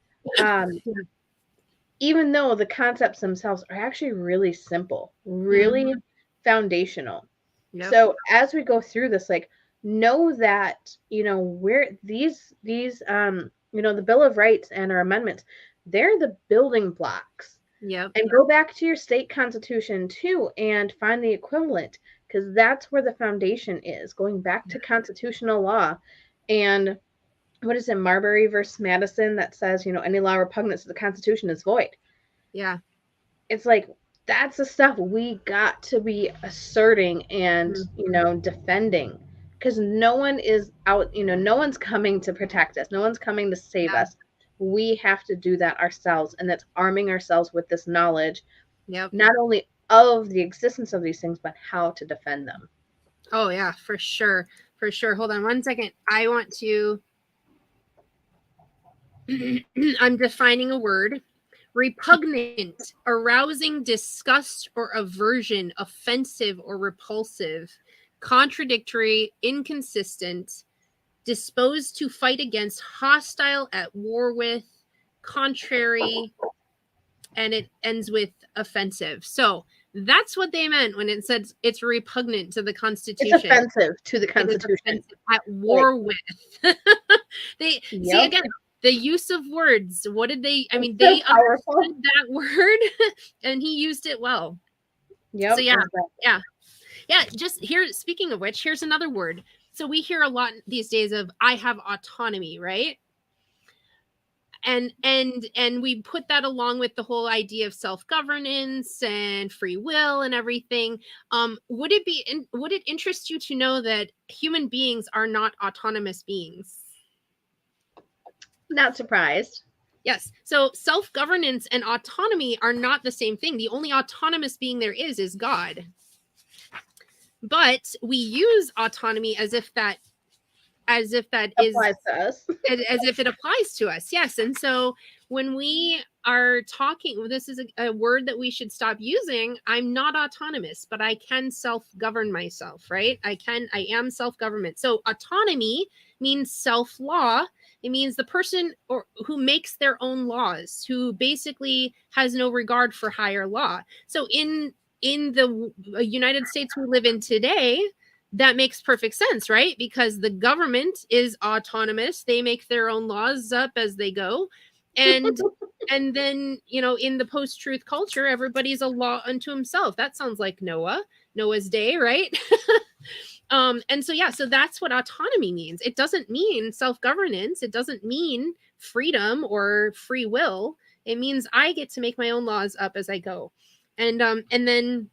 Even though the concepts themselves are actually really simple, really foundational. Yep. So as we go through this, know that, where these the Bill of Rights and our amendments, they're the building blocks. Yep. And go back to your state constitution too and find the equivalent, because that's where the foundation is, going back to constitutional law. And what is it, Marbury versus Madison, that says, any law repugnant to the Constitution is void. Yeah. It's that's the stuff we got to be asserting and, defending, because no one is out, no one's coming to protect us. No one's coming to save us. We have to do that ourselves. And that's arming ourselves with this knowledge, not only of the existence of these things, but how to defend them. Oh, yeah, for sure. For sure. Hold on one second. I want to I'm defining a word. Repugnant, arousing disgust or aversion, offensive or repulsive, contradictory, inconsistent, disposed to fight against, hostile, at war with, contrary, and it ends with offensive. So that's what they meant when it said it's repugnant to the Constitution. It's offensive to the Constitution. At war with. They see again the use of words. What did they? I mean, they understood that word, and he used it well. Yep. So yeah. Just here. Speaking of which, here's another word. So we hear a lot these days of "I have autonomy," right? And we put that along with the whole idea of self-governance and free will and everything. Would it interest you to know that human beings are not autonomous beings? Not surprised. Yes. So self-governance and autonomy are not the same thing. The only autonomous being there is God. But we use autonomy as if that applies to us. as if it applies to us. Yes. And so when we are talking, this is a word that we should stop using. I'm not autonomous, but I can self-govern myself, right? I am self-government. So autonomy means self-law. It means the person who makes their own laws, who basically has no regard for higher law. So in the United States we live in today, that makes perfect sense, right? Because the government is autonomous. They make their own laws up as they go. And then, in the post-truth culture, everybody's a law unto himself. That sounds like Noah's day, right? So that's what autonomy means. It doesn't mean self-governance. It doesn't mean freedom or free will. It means I get to make my own laws up as I go. And then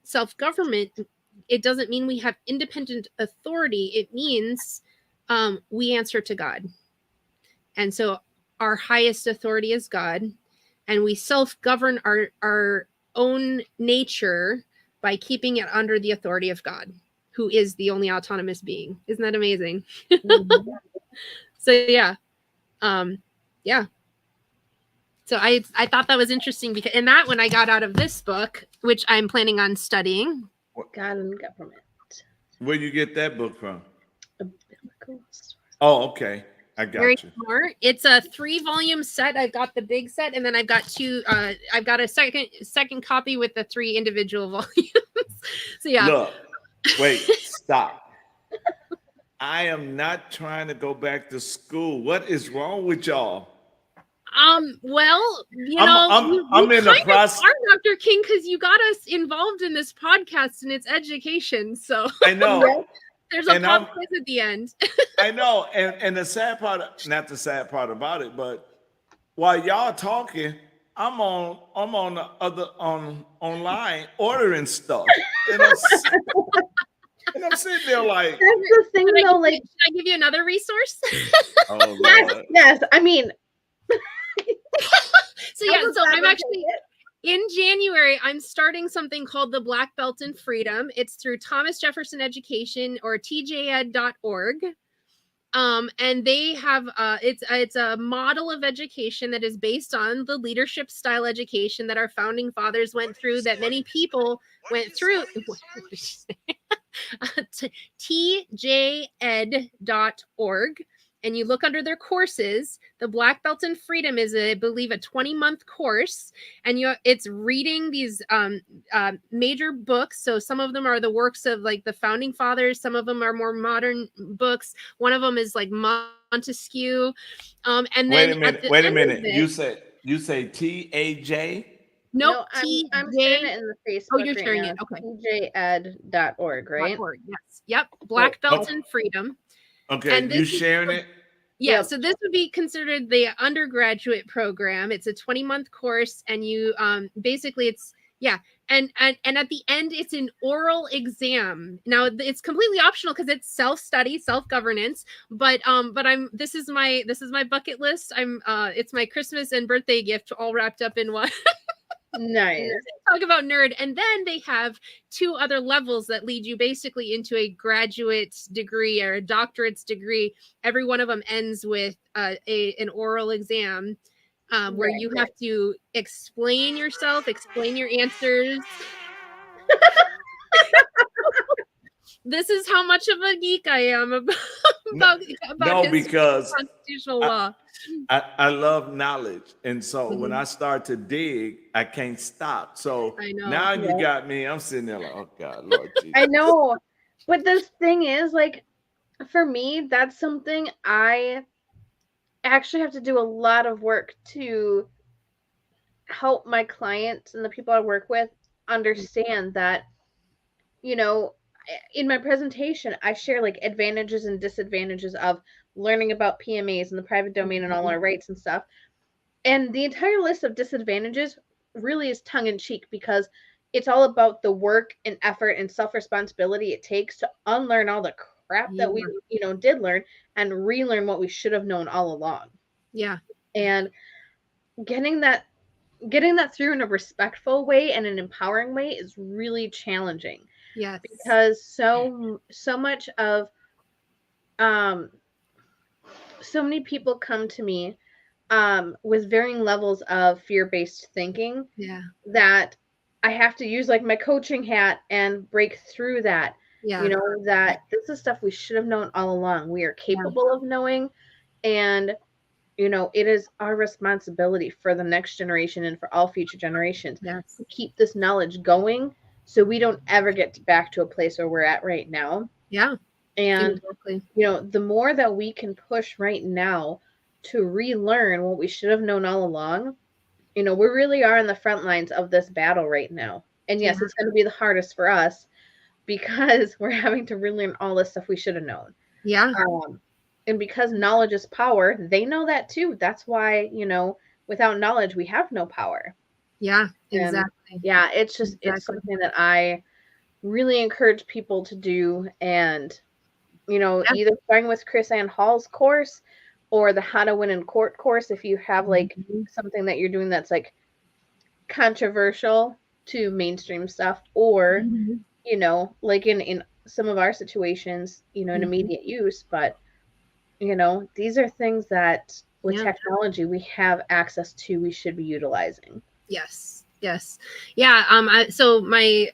self-government, it doesn't mean we have independent authority. It means we answer to God. And so our highest authority is God, and we self-govern our own nature by keeping it under the authority of God, who is the only autonomous being. Isn't that amazing? Mm-hmm. So yeah. So I thought that was interesting because in that one I got out of this book, which I'm planning on studying. God and Government. Where you get that book from? A biblical story. Oh, okay. I got Very you. smart. It's a 3-volume set. I've got the big set, and then I've got two. I've got a second copy with the 3 individual volumes. So yeah. Look, wait, stop. I am not trying to go back to school. What is wrong with y'all? Well, I'm in the process. Dr. King, because you got us involved in this podcast and its education. So I know. There's a pop quiz at the end. I know, and the sad part, not the sad part about it, but while y'all talking, I'm on the other online ordering stuff, and I'm sitting there like. That's the thing, though. Like, should I give you another resource? Oh, yes. I mean. So I'm actually. In January, I'm starting something called the Black Belt in Freedom. It's through Thomas Jefferson Education or tjed.org. And they have it's a model of education that is based on the leadership style education that our founding fathers went through, that many people went through. tjed.org. And you look under their courses. The Black Belt in Freedom is, I believe, a 20-month course, and it's reading these major books. So some of them are the works of like the founding fathers. Some of them are more modern books. One of them is like Montesquieu. And then wait a minute. You say TAJ? No, I'm sharing it in the Facebook. Oh, you're sharing it. Okay. tjed.org, right? .org, yes. Yep. Black Belt in Freedom. Okay, and you sharing it? Yeah, yep. So this would be considered the undergraduate program. It's a 20-month course, and you basically it's and at the end it's an oral exam. Now it's completely optional because it's self-study, self-governance. But this is my bucket list. It's my Christmas and birthday gift all wrapped up in one. Nice. Talk about nerd. And then they have 2 other levels that lead you basically into a graduate degree or a doctorate's degree. Every one of them ends with an oral exam where you have to explain yourself, explain your answers. This is how much of a geek I am about because constitutional law. I love knowledge. And so when I start to dig, I can't stop. So now you got me. I'm sitting there like, oh God, Lord Jesus. I know. But the thing is, like, for me, that's something I actually have to do a lot of work to help my clients and the people I work with understand that, you know, in my presentation, I share like advantages and disadvantages of learning about PMAs and the private domain and all our rights and stuff. And the entire list of disadvantages really is tongue in cheek because it's all about the work and effort and self-responsibility it takes to unlearn all the crap that we, you know, did learn and relearn what we should have known all along. Yeah. And getting that through in a respectful way and an empowering way is really challenging. Yes. Because so much of so many people come to me with varying levels of fear-based thinking. Yeah. That I have to use like my coaching hat and break through that. Yeah. You know, that this is stuff we should have known all along. We are capable of knowing, and you know, it is our responsibility for the next generation and for all future generations to keep this knowledge going so we don't ever get back to a place where we're at right now. Yeah. And, you know, the more that we can push right now to relearn what we should have known all along, you know, we really are in the front lines of this battle right now. And yes, it's going to be the hardest for us because we're having to relearn all this stuff we should have known. Yeah. And because knowledge is power, they know that too. That's why, you know, without knowledge, we have no power. Yeah, exactly. And yeah, it's just, it's something that I really encourage people to do. And, you know, either starting with Chris Ann Hall's course or the How to Win in Court course, if you have like something that you're doing that's like controversial to mainstream stuff, or, you know, like in some of our situations, you know, in immediate use, but you know, these are things that with technology we have access to, we should be utilizing. Yes. Yes. Yeah. So my,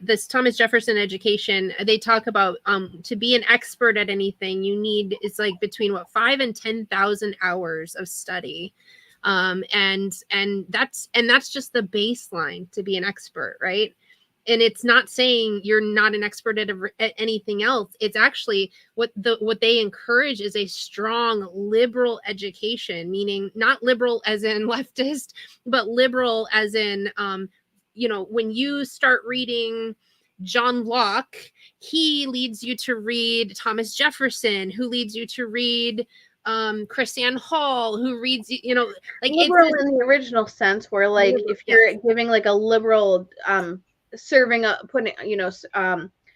this Thomas Jefferson education, they talk about, to be an expert at anything, you need, it's like between 5,000 and 10,000 hours of study. And that's just the baseline to be an expert. Right. And it's not saying you're not an expert at anything else. It's actually what they encourage is a strong liberal education, meaning not liberal as in leftist, but liberal as in, you know, when you start reading John Locke, he leads you to read Thomas Jefferson, who leads you to read Chris Ann Hall, who reads, you know, like liberal in the original sense, where like if you're giving like a liberal serving up, putting, you know,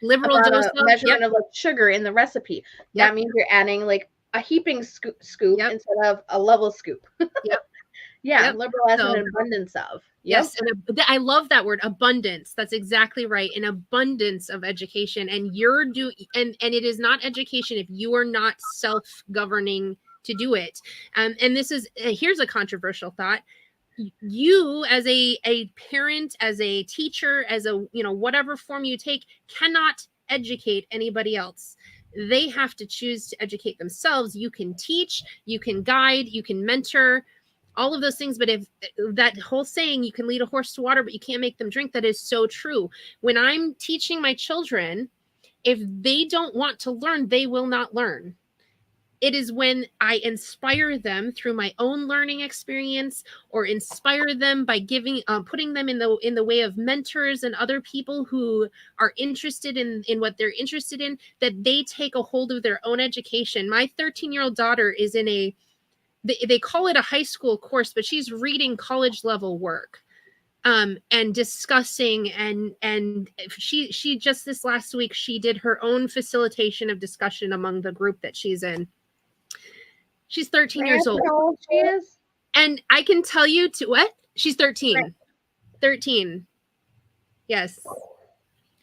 liberal dose a measurement of like sugar in the recipe. That means you're adding like a heaping scoop instead of a level scoop. Liberal as an abundance of. Yes, and I love that word, abundance. That's exactly right. An abundance of education, and and it is not education if you are not self-governing to do it. And this is here's a controversial thought. You as a parent, as a teacher, as a, you know, whatever form you take, cannot educate anybody else. They have to choose to educate themselves. You can teach, you can guide, you can mentor, all of those things. But if that whole saying, you can lead a horse to water, but you can't make them drink, that is so true. When I'm teaching my children, if they don't want to learn, they will not learn. It is when I inspire them through my own learning experience, or inspire them by putting them in the way of mentors and other people who are interested in what they're interested in, that they take a hold of their own education. My 13-year-old daughter is in they call it a high school course, but she's reading college level work. And discussing and she just this last week, she did her own facilitation of discussion among the group that she's in. She's 13 years old. How old she is? And I can tell you what? She's 13. 13. Yes.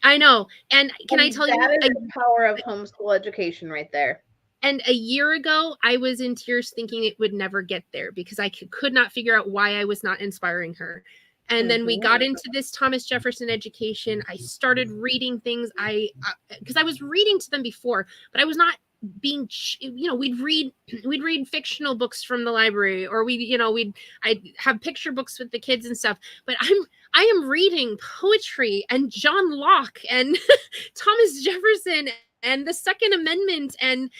I know. And can I tell you, that is the power of homeschool education right there. And a year ago, I was in tears thinking it would never get there because I could not figure out why I was not inspiring her. And then we got into this Thomas Jefferson education. I started reading things because I was reading to them before, but I was not being, we'd read fictional books from the library, or I'd have picture books with the kids and stuff. But I am reading poetry and John Locke and Thomas Jefferson and the Second Amendment and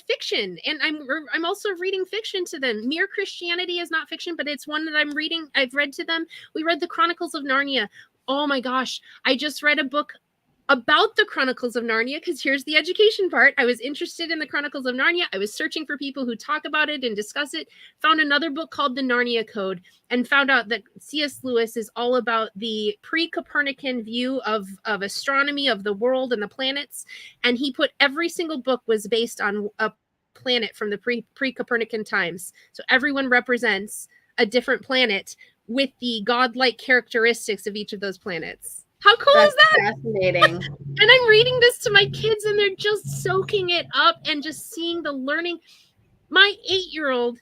fiction. And I'm also reading fiction to them. Mere Christianity is not fiction, but it's one that I've read to them. We read the Chronicles of Narnia. Oh my gosh, I just read a book about the Chronicles of Narnia, because here's the education part. I was interested in the Chronicles of Narnia. I was searching for people who talk about it and discuss it. Found another book called The Narnia Code, and found out that C.S. Lewis is all about the pre-Copernican view of astronomy, of the world and the planets. And he put every single book was based on a planet from the pre-Copernican times. So everyone represents a different planet with the godlike characteristics of each of those planets. How cool is that? Fascinating. And I'm reading this to my kids and they're just soaking it up and just seeing the learning. My 8-year-old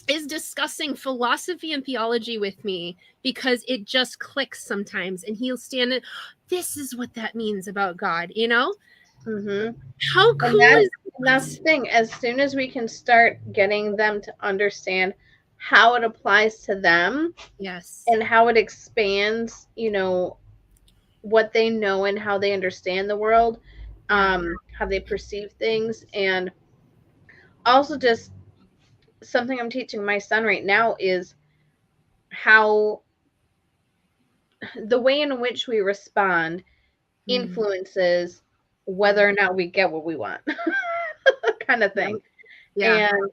is discussing philosophy and theology with me because it just clicks sometimes. And he'll stand it. This is what that means about God, Mm-hmm. How cool is that? That's the thing. As soon as we can start getting them to understand how it applies to them. Yes. And how it expands, what they know and how they understand the world, how they perceive things. And also just something I'm teaching my son right now is how the way in which we respond influences whether or not we get what we want kind of thing. Yeah. And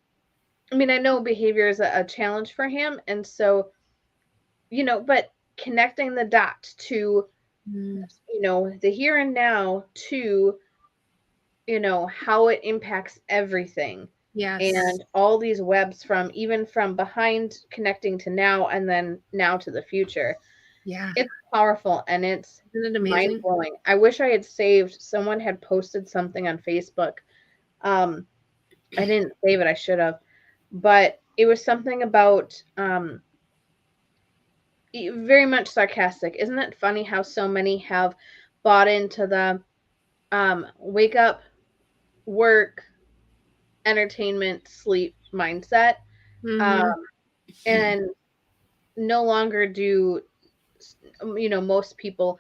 I mean, I know behavior is a challenge for him. And so, but connecting the dots to the here and now to, how it impacts everything. Yes. And all these webs from behind connecting to now and then now to the future. Yeah. It's powerful and it's mind blowing. I wish I had saved, someone had posted something on Facebook. I didn't save it. I should have, but it was something about, very much sarcastic. Isn't it funny how so many have bought into the wake up, work, entertainment, sleep mindset, and no longer do most people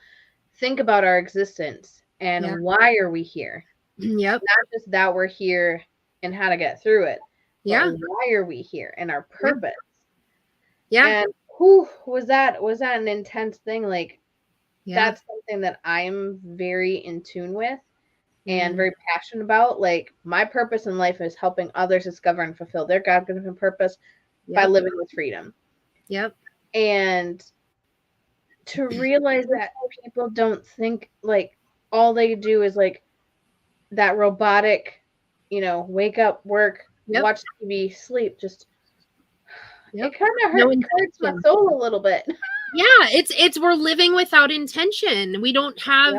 think about our existence and why are we here? Yep. Not just that we're here and how to get through it. Yeah. Why are we here and our purpose? Yeah. And was that an intense thing? Like, that's something that I'm very in tune with and very passionate about. Like, my purpose in life is helping others discover and fulfill their God-given purpose by living with freedom. Yep. And to realize that people don't think, like, all they do is like that robotic, wake up, work, watch TV, sleep, just it kind of hurts my soul a little bit. Yeah, it's we're living without intention. We don't have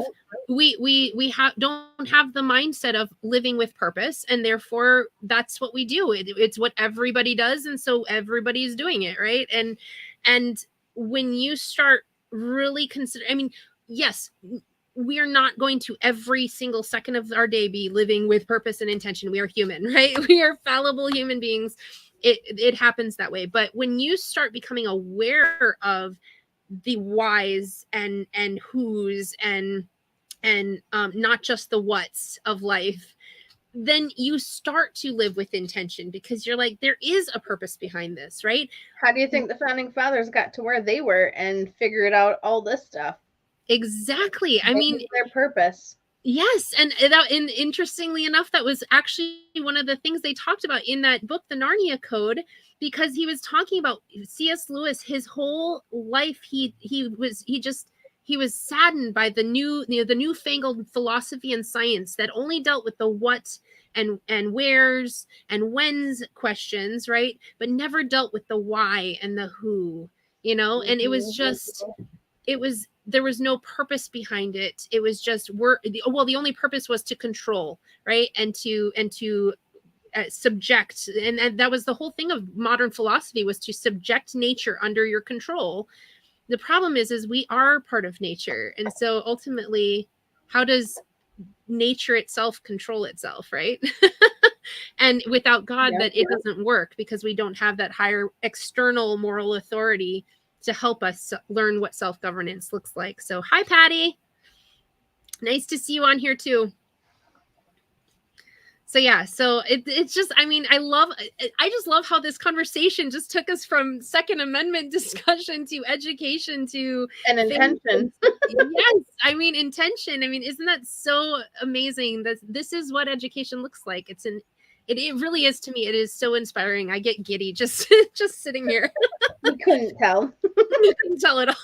don't have the mindset of living with purpose, and therefore that's what we do. It's what everybody does, and so everybody's doing it, right? And when you start really consider, I mean, yes, we are not going to every single second of our day be living with purpose and intention. We are human, right? We are fallible human beings. It happens that way. But when you start becoming aware of the whys and whos and not just the whats of life, then you start to live with intention, because you're like, there is a purpose behind this, right? How do you think the founding fathers got to where they were and figured out all this stuff? Exactly. I mean, their purpose. Yes. And interestingly enough, that was actually one of the things they talked about in that book, The Narnia Code, because he was talking about C.S. Lewis, his whole life. He was saddened by the newfangled philosophy and science that only dealt with the what and where's and when's questions, right? But never dealt with the why and the who. and it was just, there was no purpose behind it. It was just the only purpose was to control, right? And to subject, and that was the whole thing of modern philosophy, was to subject nature under your control. The problem is we are part of nature, and so ultimately, how does nature itself control itself, right? And without God, that it doesn't work, because we don't have that higher external moral authority to help us learn what self-governance looks like. So hi, Patty. Nice to see you on here too. So yeah, so it's just, I just love how this conversation just took us from Second Amendment discussion to education to intention. Yes, intention. Isn't that so amazing? That this is what education looks like. It really is, to me. It is so inspiring. I get giddy just sitting here. You couldn't tell. You couldn't tell at all.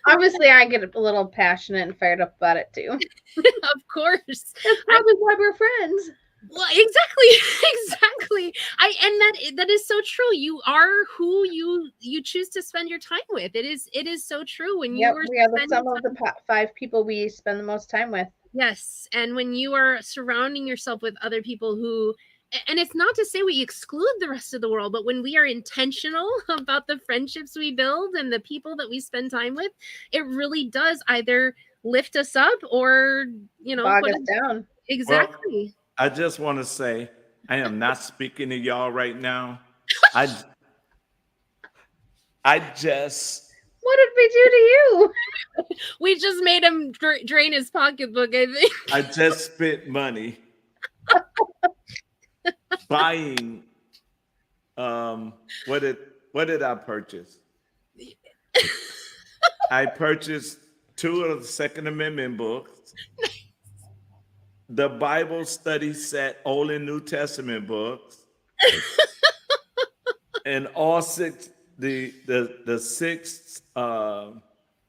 Obviously, I get a little passionate and fired up about it too. Of course. That's probably why we're friends. Well, exactly. That is so true. You are who you choose to spend your time with. It is so true. When we are the sum of the 5 people we spend the most time with. Yes, and when you are surrounding yourself with other people who, and it's not to say we exclude the rest of the world, but when we are intentional about the friendships we build and the people that we spend time with, it really does either lift us up or, bog us down. Exactly. Well, I just want to say, I am not speaking to y'all right now. I just... What did we do to you? We just made him drain his pocketbook, I think. I just spent money buying, what did I purchase? I purchased 2 of the Second Amendment books, the Bible study set, Old and New Testament books, and all 6 the 6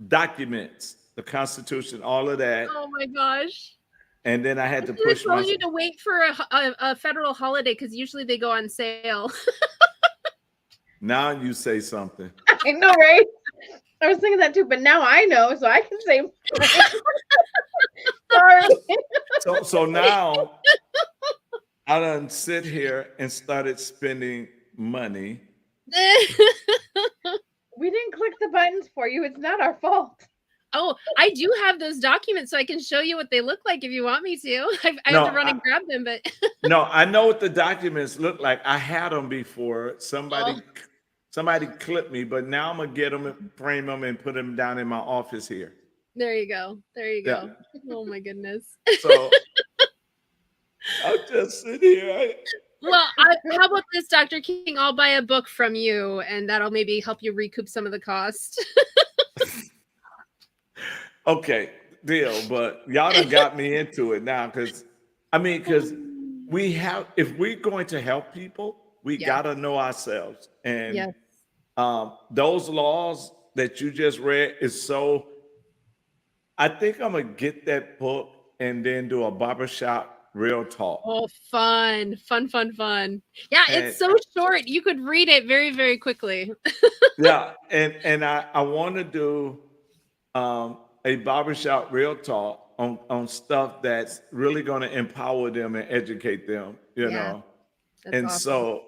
documents, the Constitution, all of that. Oh my gosh! And then I had to push myself. You to wait for a federal holiday, because usually they go on sale. Now you say something. I know, right? I was thinking that too, but now I know, so I can say. Sorry. So now I done sit here and started spending money. We didn't click the buttons for you. It's not our fault. Oh, I do have those documents, so I can show you what they look like if you want me to. I have to run and grab them, but no, I know what the documents look like. I had them before. Somebody clipped me, but now I'm gonna get them and frame them and put them down in my office here. There you go. Yeah. Oh my goodness. So I'll just sit here. Well, how about this, Dr. King? I'll buy a book from you, and that'll maybe help you recoup some of the cost. Okay, deal. But y'all done got me into it now, because we have, if we're going to help people, we gotta know ourselves. And those laws that you just read is so. I think I'm gonna get that book and then do a barbershop real talk. Oh, fun. Yeah, it's so short. You could read it very, very quickly. Yeah, and I want to do a barbershop real talk on stuff that's really going to empower them and educate them, you know. And awesome. So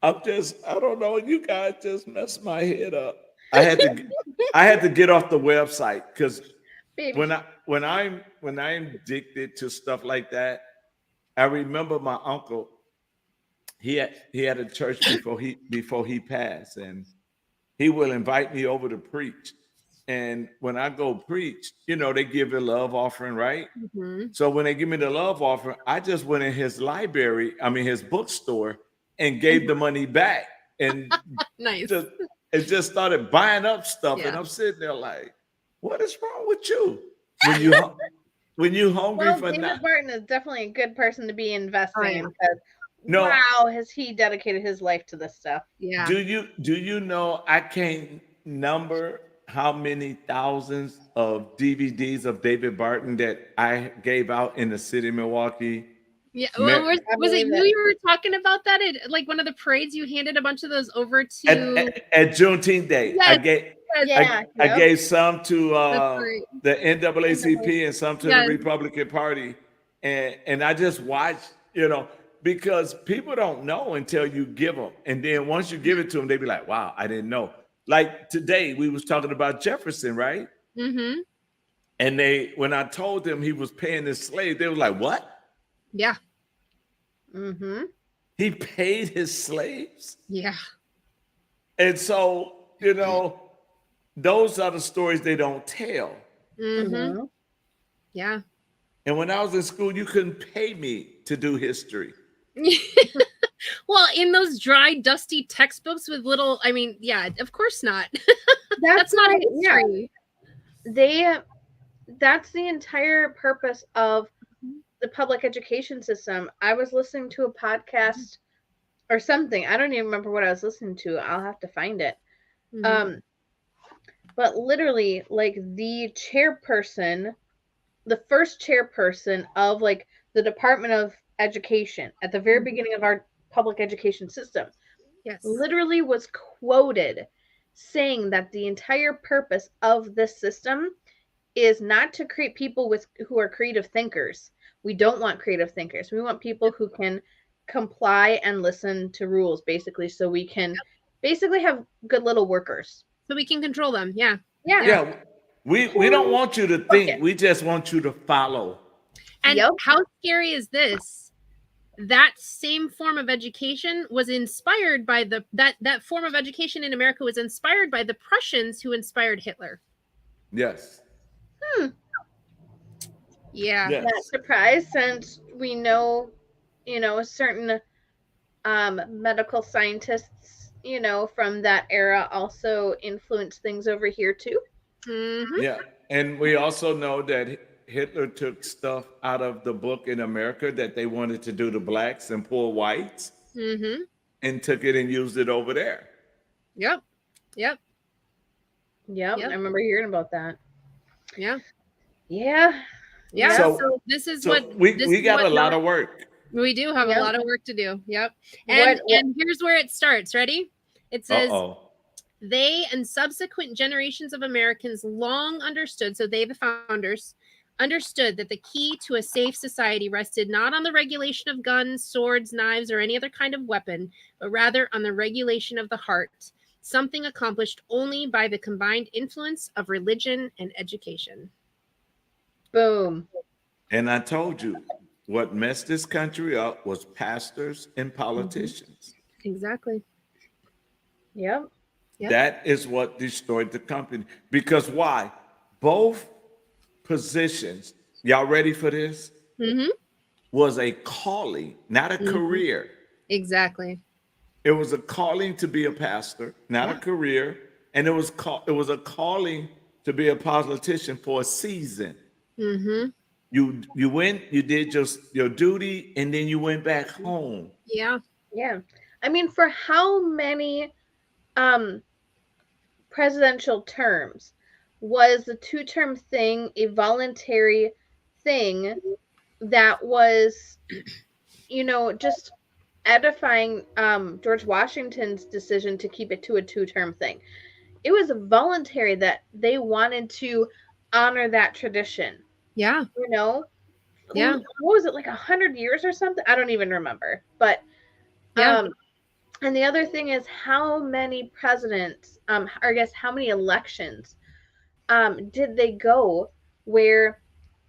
I don't know, you guys just messed my head up. I had to get off the website, because when I'm addicted to stuff like that, I remember my uncle. He had a church before he passed, and he will invite me over to preach. And when I go preach, they give a love offering, right? Mm-hmm. So when they give me the love offering, I just went in his his bookstore, and gave the money back, and nice. Just started buying up stuff, and I'm sitting there like, what is wrong with you? When you hungry for David Barton is definitely a good person to be investing in, because wow, has he dedicated his life to this stuff? Yeah. Do you know I can't number how many thousands of DVDs of David Barton that I gave out in the city of Milwaukee Yeah. Well, was it you were talking about that at like one of the parades? You handed a bunch of those over to at Juneteenth Day. Yes. I gave some to the NAACP and some to the Republican Party, and I just watched, because people don't know until you give them, and then once you give it to them, they be like, "Wow, I didn't know." Like today, we was talking about Jefferson, right? Mm-hmm. And when I told them he was paying his slaves, they were like, "What?" Yeah. Mm-hmm. He paid his slaves? Yeah. And so, those are the stories they don't tell. Mm-hmm. Yeah. And when I was in school, you couldn't pay me to do history. Well, in those dry, dusty textbooks with little, of course not. That's not history. Yeah. That's the entire purpose of the public education system. I was listening to a podcast or something. I don't even remember what I was listening to. I'll have to find it. Mm-hmm. But literally, like the first chairperson of like the Department of Education at the very beginning of our public education system, literally was quoted saying that the entire purpose of this system is not to create people who are creative thinkers. We don't want creative thinkers. We want people who can comply and listen to rules, basically, so we can basically have good little workers. So we can control them. Yeah. We don't want you to think. We just want you to follow. And how scary is this? That same form of education was inspired by that form of education in America was inspired by the Prussians who inspired Hitler. Yes. Yeah. Yes. Not surprised, since we know, certain medical scientists, from that era also influenced things over here too. Mm-hmm. Yeah. And we also know that Hitler took stuff out of the book in America that they wanted to do to blacks and poor whites, and took it and used it over there. Yep. I remember hearing about that. Yeah. So this is we got a lot of work. We do have a lot of work to do. Yep. And here's where it starts. Ready? It says, they and subsequent generations of Americans long understood, so they, the founders, understood that the key to a safe society rested not on the regulation of guns, swords, knives, or any other kind of weapon, but rather on the regulation of the heart, something accomplished only by the combined influence of religion and education. Boom. And I told you, what messed this country up was pastors and politicians. Exactly. Yep. That is what destroyed the company. Because why? Both positions, y'all ready for this? Was a calling, not a career. Exactly. It was a calling to be a pastor, not a career. And it was a calling to be a politician for a season. You went, you did your duty, and then you went back home. Yeah. I mean, for how many presidential terms was the 2-term thing a voluntary thing that was, just edifying George Washington's decision to keep it to a 2-term thing? It was voluntary, that they wanted to honor that tradition. Yeah. What was it, like 100 years or something? I don't even remember. But and the other thing is, how many presidents, or I guess how many elections did they go where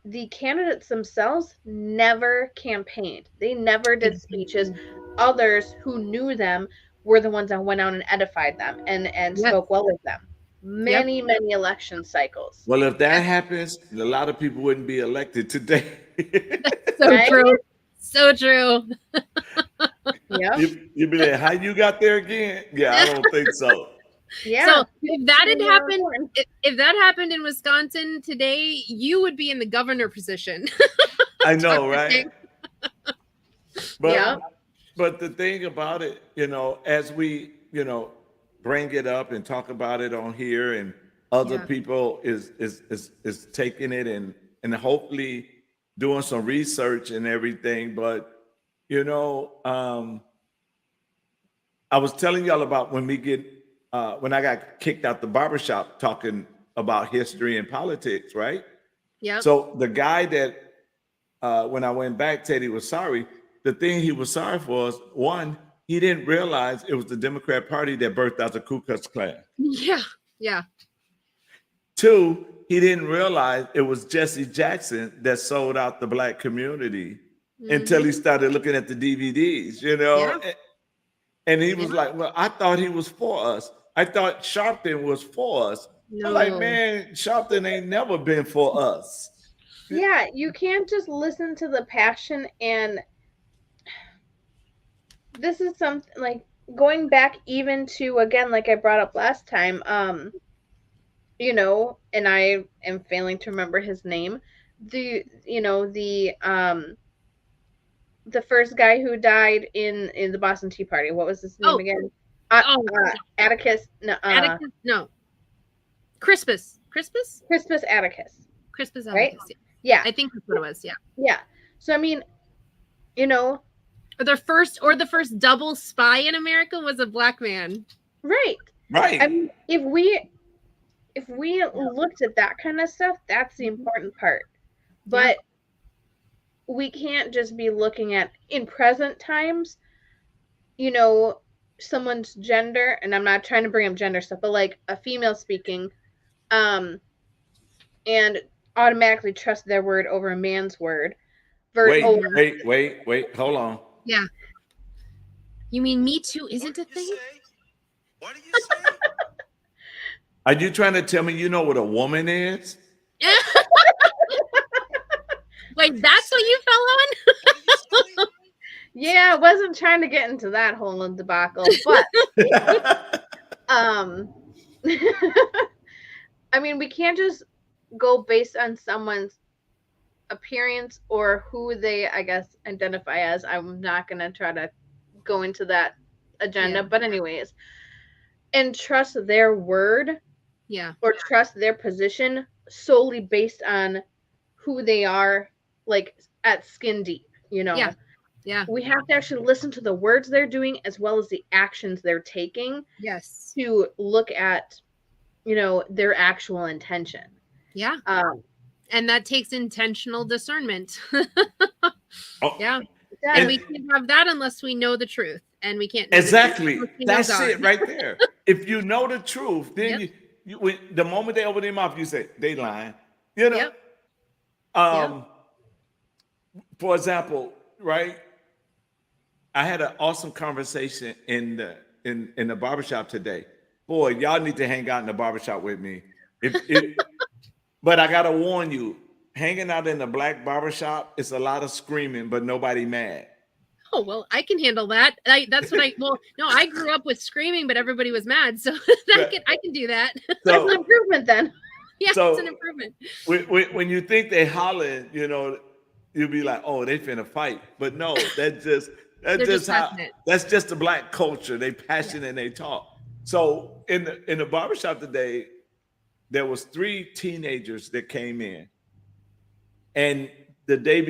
the candidates themselves never campaigned? They never did speeches. Others who knew them were the ones that went out and edified them and spoke well of them. Many election cycles. Well, if that happens, a lot of people wouldn't be elected today. So true. You'd be like, how you got there again? Yeah, I don't think so. So if that happened in Wisconsin today, you would be in the governor position. I know, right? But the thing about it, as we, bring it up and talk about it on here, and other people is taking it and hopefully doing some research and everything. But, you know, I was telling y'all about when I got kicked out the barbershop talking about history and politics, right? Yeah. So the guy that, when I went back, said he was sorry. The thing he was sorry for was, one, he didn't realize it was the Democrat Party that birthed out the Ku Klux Klan. Yeah. Yeah. Two, he didn't realize it was Jesse Jackson that sold out the black community until he started looking at the DVDs, you know? Yeah. And he was like, well, I thought he was for us. I thought Sharpton was for us. No. I'm like, man, Sharpton ain't never been for us. Yeah, you can't just listen to the passion. And this is something like going back even to, again, like I brought up last time, you know, and I am failing to remember his name. The first guy who died in the Boston Tea Party. What was his name again? Atticus. No, Atticus. No. Crispus. Crispus Atticus. Crispus Atticus. Right? Yeah. I think that's what it was. Yeah. Yeah. So I mean, you know, the first double spy in America was a black man. Right. Right. I mean, if we looked at that kind of stuff, that's the important part. But we can't just be looking at, in present times, you know, someone's gender, and I'm not trying to bring up gender stuff, but like a female speaking, and automatically trust their word over a man's word. Wait, hold on. Yeah. You mean Me Too isn't a thing? What do you say? Are you trying to tell me you know what a woman is? Wait, that's what you fell on? Yeah, I wasn't trying to get into that whole debacle, but I mean, we can't just go based on someone's appearance or who they, I guess, identify as. I'm not going to try to go into that agenda, but anyways, and trust their word, or trust their position solely based on who they are, like at skin deep, you know. Yeah. We have to actually listen to the words they're doing as well as the actions they're taking. Yes. To look at, you know, their actual intention. Yeah. And that takes intentional discernment. Yeah. And we can't have that unless we know the truth. And we can't. Exactly. That's it right there. If you know the truth, then when the moment they open their mouth, you say, they lying. You know? For example, right? I had an awesome conversation in the barbershop today. Boy, y'all need to hang out in the barbershop with me. But I gotta warn you, hanging out in the black barbershop is a lot of screaming, but nobody mad. Oh, well, I can handle that. I grew up with screaming, but everybody was mad. So I can do that. That's an improvement then. Yeah, it's an improvement. When you think they hollering, you know, you'll be like, oh, they finna fight. But no, that's just the black culture. They passionate and they talk. So in the barbershop today, there was 3 teenagers that came in. And the day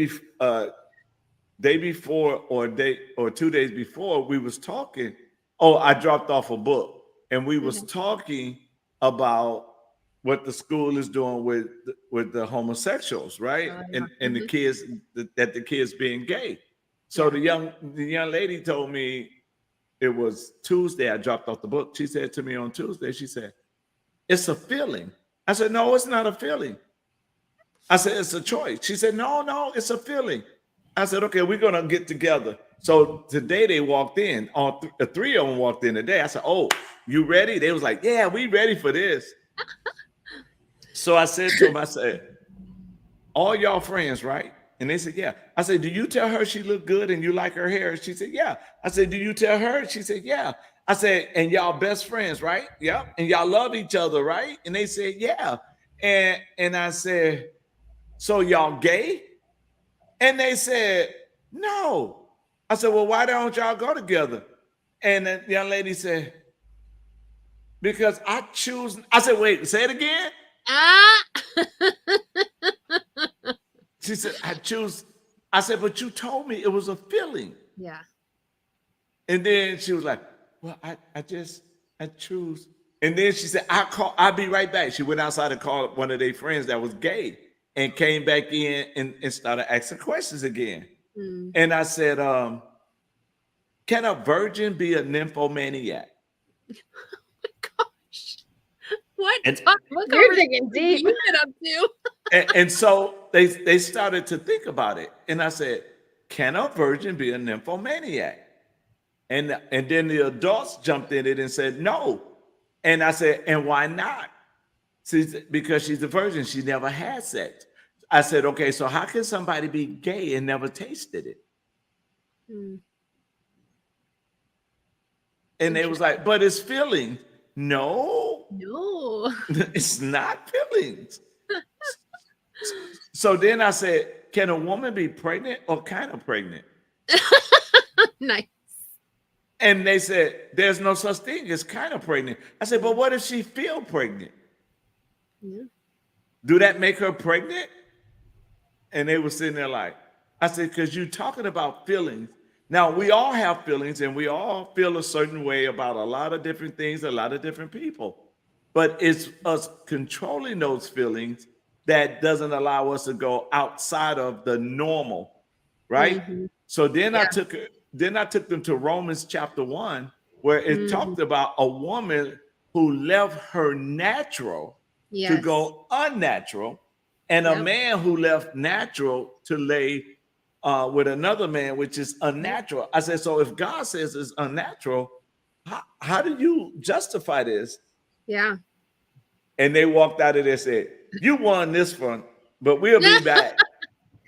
before or 2 days before, we was talking. Oh, I dropped off a book. And we was talking about what the school is doing with the homosexuals, right? And the kids, that the kids being gay. So the young lady told me it was Tuesday I dropped off the book. She said to me on Tuesday, she said, it's a feeling. I said, no, it's not a feeling. I said, it's a choice. She said, no, it's a feeling. I said, okay, we're going to get together. So today they walked in. All 3 of them walked in today. I said, oh, you ready? They was like, yeah, we ready for this. So I said to them, I said, all y'all friends, right? And they said, yeah. I said, do you tell her she looked good and you like her hair? She said, yeah. I said, do you tell her? She said, yeah. I said, and y'all best friends, right? Yep. And y'all love each other, right? And they said, yeah. And I said, so y'all gay? And they said, no. I said, well, why don't y'all go together? And the young lady said, because I choose. I said, wait, say it again. She said, I choose. I said, but you told me it was a feeling. Yeah. And then she was like, well, I choose. And then she said, I'll be right back. She went outside and called one of their friends that was gay and came back in and started asking questions again. Mm. And I said, can a virgin be a nymphomaniac? Oh my gosh. What? You're digging deep. You get up to? And so they started to think about it. And I said, can a virgin be a nymphomaniac? And then the adults jumped in it and said, no. And I said, and why not? Because she's a virgin. She never had sex. I said, okay, so how can somebody be gay and never tasted it? Mm. And they was like, but it's feelings. No, it's not feelings. So then I said, can a woman be pregnant or kind of pregnant? Nice. And they said, there's no such thing as kind of pregnant. I said, but what if she feel pregnant? Yeah. Do that make her pregnant? And they were sitting there like, I said, because you're talking about feelings. Now, we all have feelings and we all feel a certain way about a lot of different things, a lot of different people. But it's us controlling those feelings that doesn't allow us to go outside of the normal, right? Mm-hmm. So then I took them to Romans chapter 1, where it talked about a woman who left her natural to go unnatural, and a man who left natural to lay with another man, which is unnatural. I said, so if God says it's unnatural, how do you justify this? Yeah. And they walked out of there and said, you won this one, but we'll be back.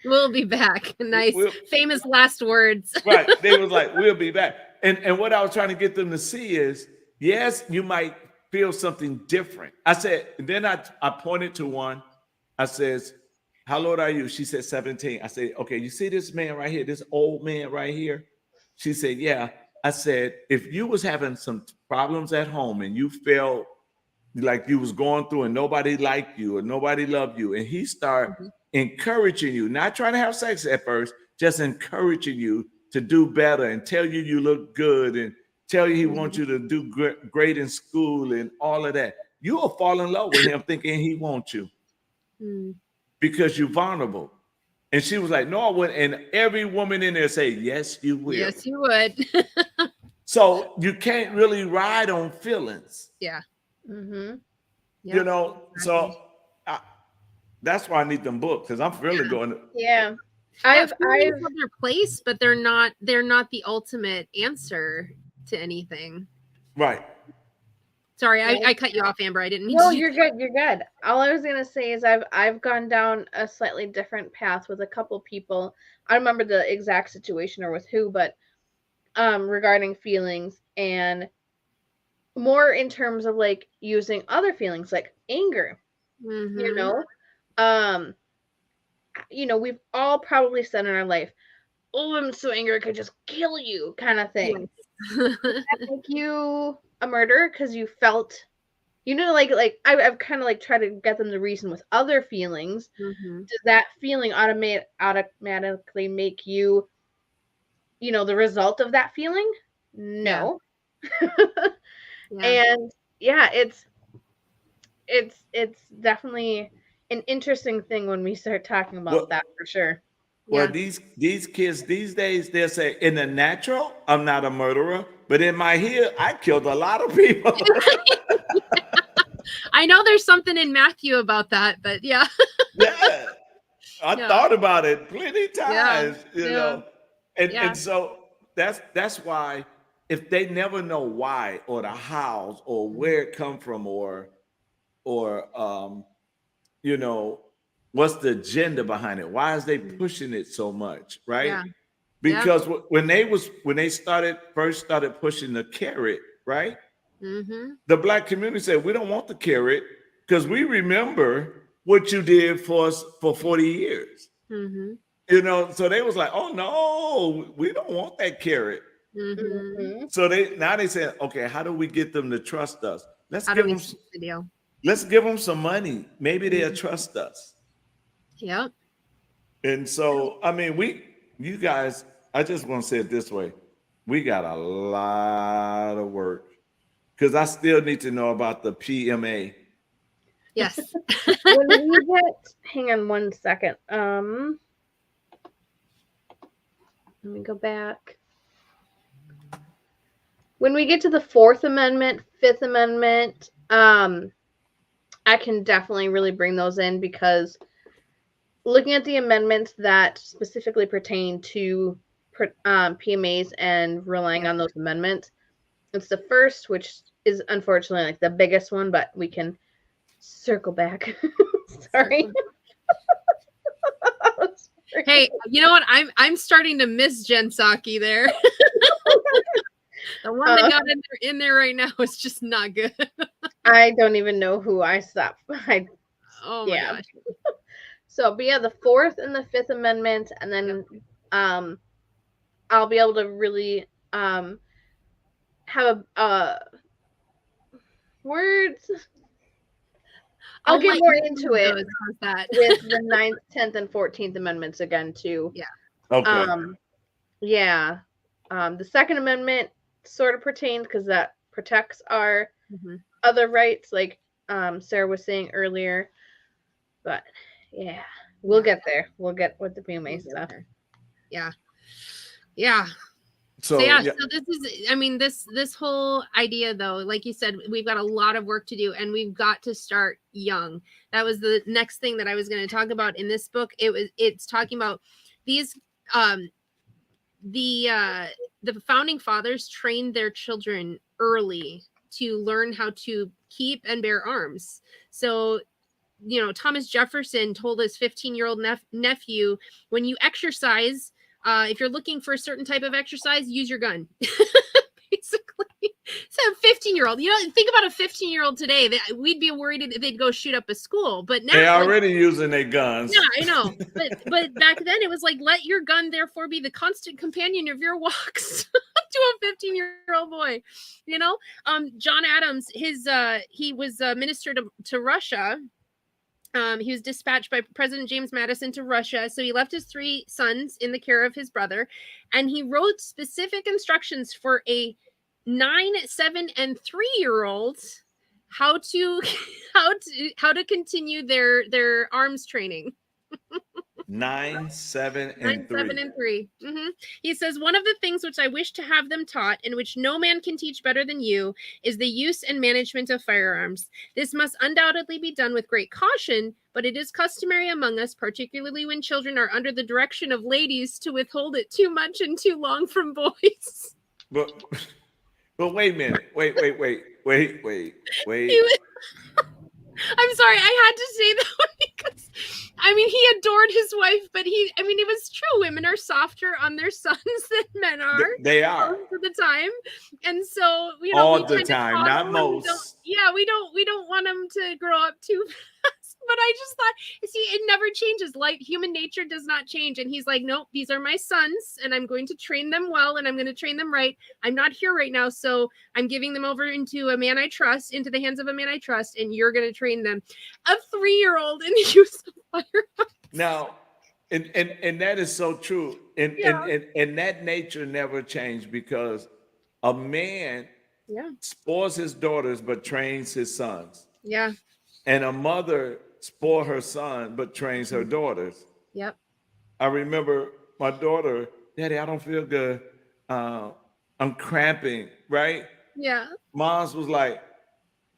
We'll be back. Nice. Famous last words. Right. They was like, we'll be back. And what I was trying to get them to see is, yes, you might feel something different. I said, and then I pointed to one. I says, how old are you? She said 17. I said, okay, you see this man right here, this old man right here? She said, yeah. I said, if you was having some problems at home and you felt like you was going through and nobody liked you or nobody loved you, and he started encouraging you, not trying to have sex at first, just encouraging you to do better and tell you you look good and tell you he wants you to do great in school and all of that, you will fall in love with him thinking he wants you because you're vulnerable. And she was like, no, I wouldn't. And every woman in there say, yes, you will. Yes, you would. So you can't really ride on feelings. Yeah. Mm-hmm. Yep. You know, so that's why I need them books, because I'm really going to. Yeah. I've have their place, but they're not the ultimate answer to anything. Right. Sorry, I cut you off, Amber. I didn't mean to. No, you're good. You're good. All I was gonna say is I've gone down a slightly different path with a couple people. I don't remember the exact situation or with who, but regarding feelings, and more in terms of like using other feelings like anger. You know, we've all probably said in our life, oh, I'm so angry I could just kill you, kind of thing. Does that make you a murderer because you felt, you know, like I've kind of like tried to get them to reason with other feelings. Does that feeling automatically make you, you know, the result of that feeling? No. And yeah, it's definitely an interesting thing when we start talking about that, for sure. Well, these kids these days, they'll say, in the natural, I'm not a murderer, but in my head, I killed a lot of people. I know there's something in Matthew about that, but yeah. I thought about it plenty times, you know. And so that's why, if they never know why or the hows or where it come from or you know, what's the agenda behind it? Why is they pushing it so much, right? Yeah. Because when they first started pushing the carrot, right? The Black community said, we don't want the carrot because we remember what you did for us for 40 years. You know, so they was like, oh no, we don't want that carrot. So they said, okay, how do we get them to trust us? Let's give them some money. Maybe they'll trust us. Yep. And so, I mean, you guys, I just want to say it this way. We got a lot of work because I still need to know about the PMA. Yes. When we get, hang on one second. Let me go back. When we get to the Fourth Amendment, Fifth Amendment, I can definitely really bring those in, because looking at the amendments that specifically pertain to PMAs and relying on those amendments, it's the first, which is unfortunately like the biggest one, but we can circle back. Sorry. Hey, you know what? I'm starting to miss Jen Psaki there. The one that got in there right now is just not good. I don't even know who I stopped. Oh my gosh. So, but yeah, the Fourth and the Fifth Amendment, and then I'll be able to really have words. I'll get more into it with the 9th, 10th, and 14th Amendments again too. Yeah. Okay. The Second Amendment sort of pertains because that protects our other rights, like Sarah was saying earlier. But yeah, we'll get there. We'll get with the PMA stuff. Yeah. Yeah. So this is, I mean, this whole idea though, like you said, we've got a lot of work to do, and we've got to start young. That was the next thing that I was going to talk about in this book. It's talking about these, the founding fathers trained their children early to learn how to keep and bear arms. So, you know, Thomas Jefferson told his 15-year-old nephew, when you exercise, if you're looking for a certain type of exercise, use your gun. Basically, so a 15-year-old, you know, think about a 15-year-old today. We'd be worried that they'd go shoot up a school, but now they're already using their guns. Yeah, I know. But back then it was like, let your gun therefore be the constant companion of your walks. To a 15-year-old boy, you know. John Adams, he was minister to Russia. He was dispatched by President James Madison to Russia. So he left his 3 sons in the care of his brother, and he wrote specific instructions for a 9, 7, and 3-year-old how to continue their arms training. 9, 7, and 3. 7, and 3. He says, one of the things which I wish to have them taught, and which no man can teach better than you, is the use and management of firearms. This must undoubtedly be done with great caution, but it is customary among us, particularly when children are under the direction of ladies, to withhold it too much and too long from boys. But wait a minute. Wait. I'm sorry, I had to say that because, I mean, he adored his wife, but it was true. Women are softer on their sons than men are. They are. Most of the time. And so, you know, all the time, not most. We don't want them to grow up too fast. But I just thought, see, it never changes. Like, human nature does not change. And he's like, nope, these are my sons, and I'm going to train them well, and I'm going to train them right. I'm not here right now, so I'm giving them over into the hands of a man I trust, and you're going to train them. A 3-year-old in the use of firearms. Now, and that is so true. And that nature never changed, because a man spoils his daughters but trains his sons. Yeah. And a mother spoils her son but trains her daughters. Yep. I remember my daughter, Daddy, I don't feel good. I'm cramping, right? Yeah. Mom's was like,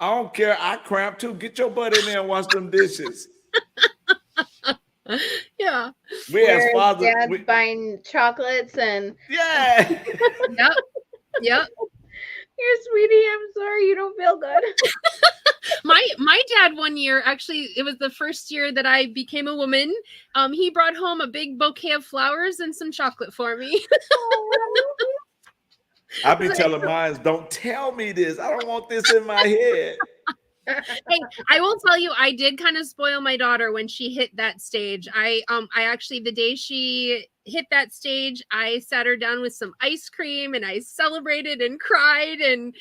I don't care. I cramp too. Get your butt in there and wash them dishes. Yeah. We as fathers, Dad buying chocolates and yeah. Yep. Here, sweetie, I'm sorry you don't feel good. My dad one year, actually, it was the first year that I became a woman. He brought home a big bouquet of flowers and some chocolate for me. I be telling mine, don't tell me this. I don't want this in my head. Hey, I will tell you, I did kind of spoil my daughter when she hit that stage. I actually, the day she hit that stage, I sat her down with some ice cream and I celebrated and cried and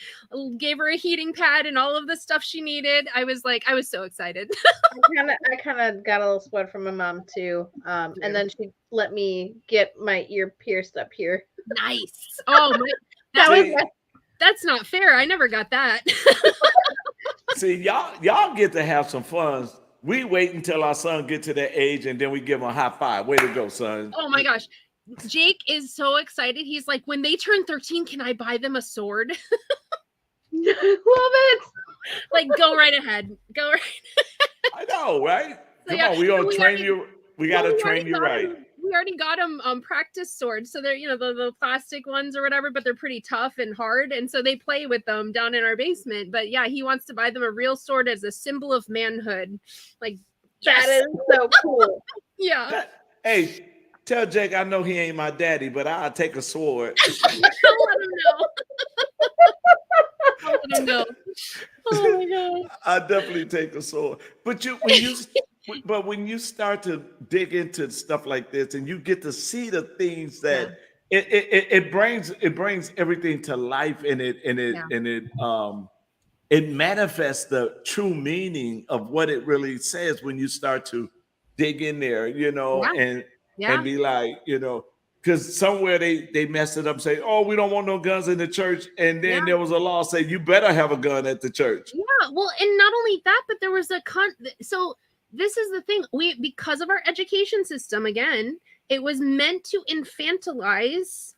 gave her a heating pad and all of the stuff she needed. I was so excited. I kind of got a little spoiled from my mom too. And then she let me get my ear pierced up here. Nice. Oh my, that's not fair. I never got that. See, y'all get to have some fun. We wait until our son get to that age and then we give him a high five. Way to go, son. Oh my gosh. Jake is so excited. He's like, when they turn 13, can I buy them a sword? Love it. Like, go right ahead. Go right. I know, right? So, Come on, we gonna train you. We gotta we train you right. We already got them practice swords. So they're, the plastic ones or whatever, but they're pretty tough and hard. And so they play with them down in our basement. But yeah, he wants to buy them a real sword as a symbol of manhood. Like, that is so cool. Yeah. Hey, tell Jake I know he ain't my daddy, but I'll take a sword. I'll let him know. I'll let him know. Oh my God. I'll definitely take a sword. But when you start to dig into stuff like this and you get to see the things that it brings everything to life, and it manifests the true meaning of what it really says when you start to dig in there, and be like, because somewhere they messed it up, say, oh, we don't want no guns in the church. And then there was a law saying you better have a gun at the church. Yeah, well, and not only that, but there was so this is the thing. Because of our education system, again, it was meant to infantilize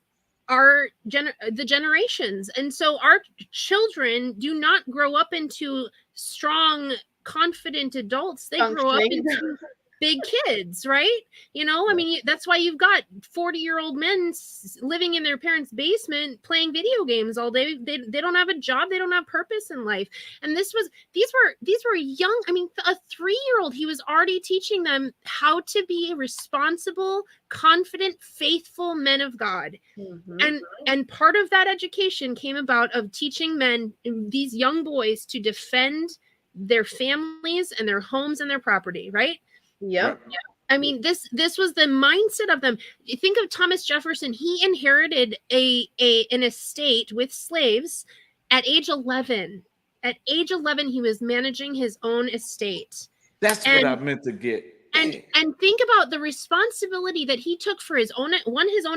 the generations. And so our children do not grow up into strong, confident adults. They grow up into big kids, right? I mean, that's why you've got 40-year-old men living in their parents' basement playing video games all day. They don't have a job. They don't have purpose in life. And these were young. I mean, a 3-year-old, he was already teaching them how to be responsible, confident, faithful men of God. Mm-hmm. And part of that education came about of teaching men, these young boys, to defend their families and their homes and their property, right? Yep. I mean, this was the mindset of them. You think of Thomas Jefferson. He inherited an estate with slaves at age 11. At age 11, he was managing his own estate. That's what I meant to get. And think about the responsibility that he took for his own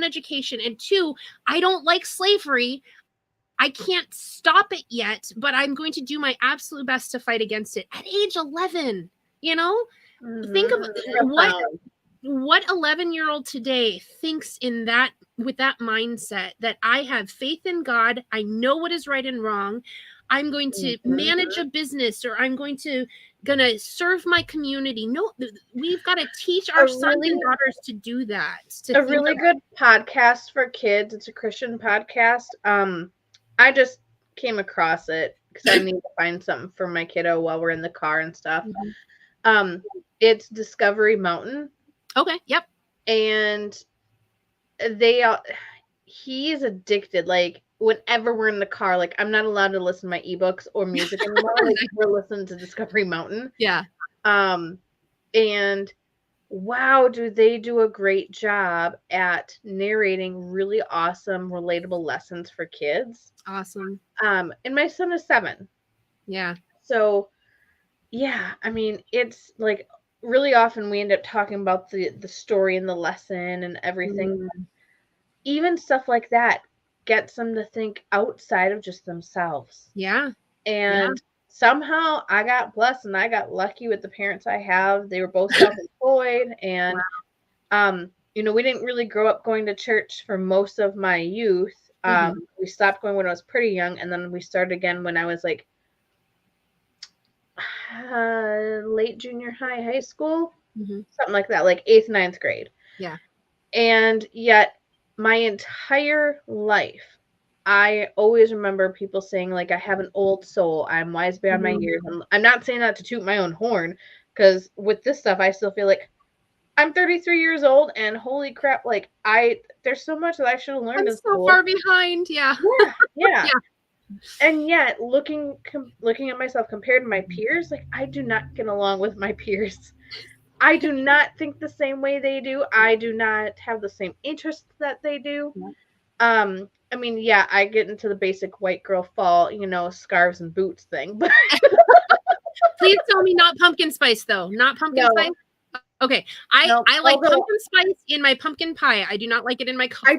education, and 2, I don't like slavery. I can't stop it yet, but I'm going to do my absolute best to fight against it. At age 11, Mm-hmm. Think of what 11-year-old today thinks with that mindset, that I have faith in God. I know what is right and wrong. I'm going to manage a business, or I'm going to serve my community. No, we've got to teach our sons and daughters to do that. A really good podcast for kids. It's a Christian podcast. I just came across it because I need to find something for my kiddo while we're in the car and stuff. Mm-hmm. It's Discovery Mountain. Okay. Yep. And he's addicted. Like, whenever we're in the car, like, I'm not allowed to listen to my ebooks or music anymore. Like, we're listening to Discovery Mountain. Yeah. And wow, do they do a great job at narrating really awesome, relatable lessons for kids. Awesome. And my son is 7. Yeah. So yeah, I mean, it's like, really often we end up talking about the story and the lesson and everything. Even stuff like that gets them to think outside of just themselves. Yeah. And somehow I got blessed and I got lucky with the parents I have. They were both self-employed, and we didn't really grow up going to church for most of my youth. We stopped going when I was pretty young, and then we started again when I was like late junior high school, something like that, like 8th, 9th grade. Yeah. And yet my entire life, I always remember people saying, like, I have an old soul. I'm wise beyond my years. I'm not saying that to toot my own horn, because with this stuff, I still feel like I'm 33 years old, and holy crap, like, there's so much that I should have learned in school. So far behind. Yeah. Yeah. And yet, looking at myself compared to my peers, like I do not get along with my peers. I do not think the same way they do. I do not have the same interests that they do. I mean, yeah, I get into the basic white girl fall, scarves and boots thing, but please tell me not pumpkin spice though. Not pumpkin spice. Okay, I like pumpkin spice in my pumpkin pie. I do not like it in my coffee.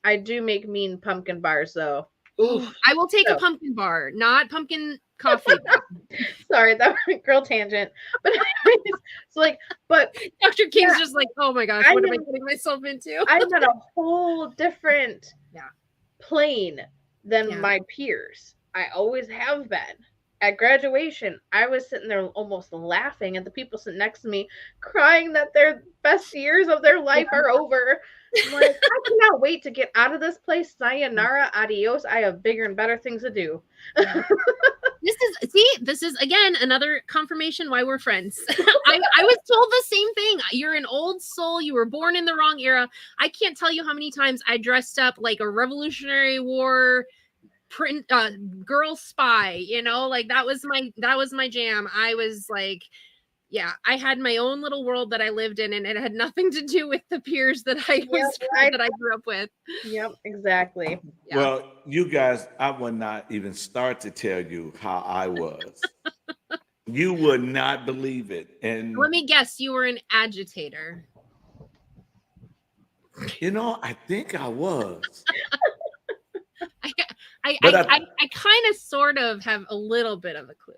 I do make mean pumpkin bars though. Oof. I will take a pumpkin bar, not pumpkin coffee. Sorry, that was a girl tangent. But anyways, but Dr. King's just like, oh my gosh, what am I getting myself into? I'm on a whole different plane than my peers. I always have been. At graduation, I was sitting there almost laughing at the people sitting next to me, crying that their best years of their life are over. I'm like, I cannot wait to get out of this place. Sayonara, adios. I have bigger and better things to do. This is again another confirmation why we're friends. I was told the same thing. You're an old soul. You were born in the wrong era. I can't tell you how many times I dressed up like a Revolutionary War girl spy, like that was my jam. I was like, yeah, I had my own little world that I lived in, and it had nothing to do with the peers that I grew up with. Yep, exactly. Yeah. Well, you guys, I would not even start to tell you how I was. You would not believe it. And let me guess, you were an agitator. I think I was. I kind of sort of have a little bit of a clue,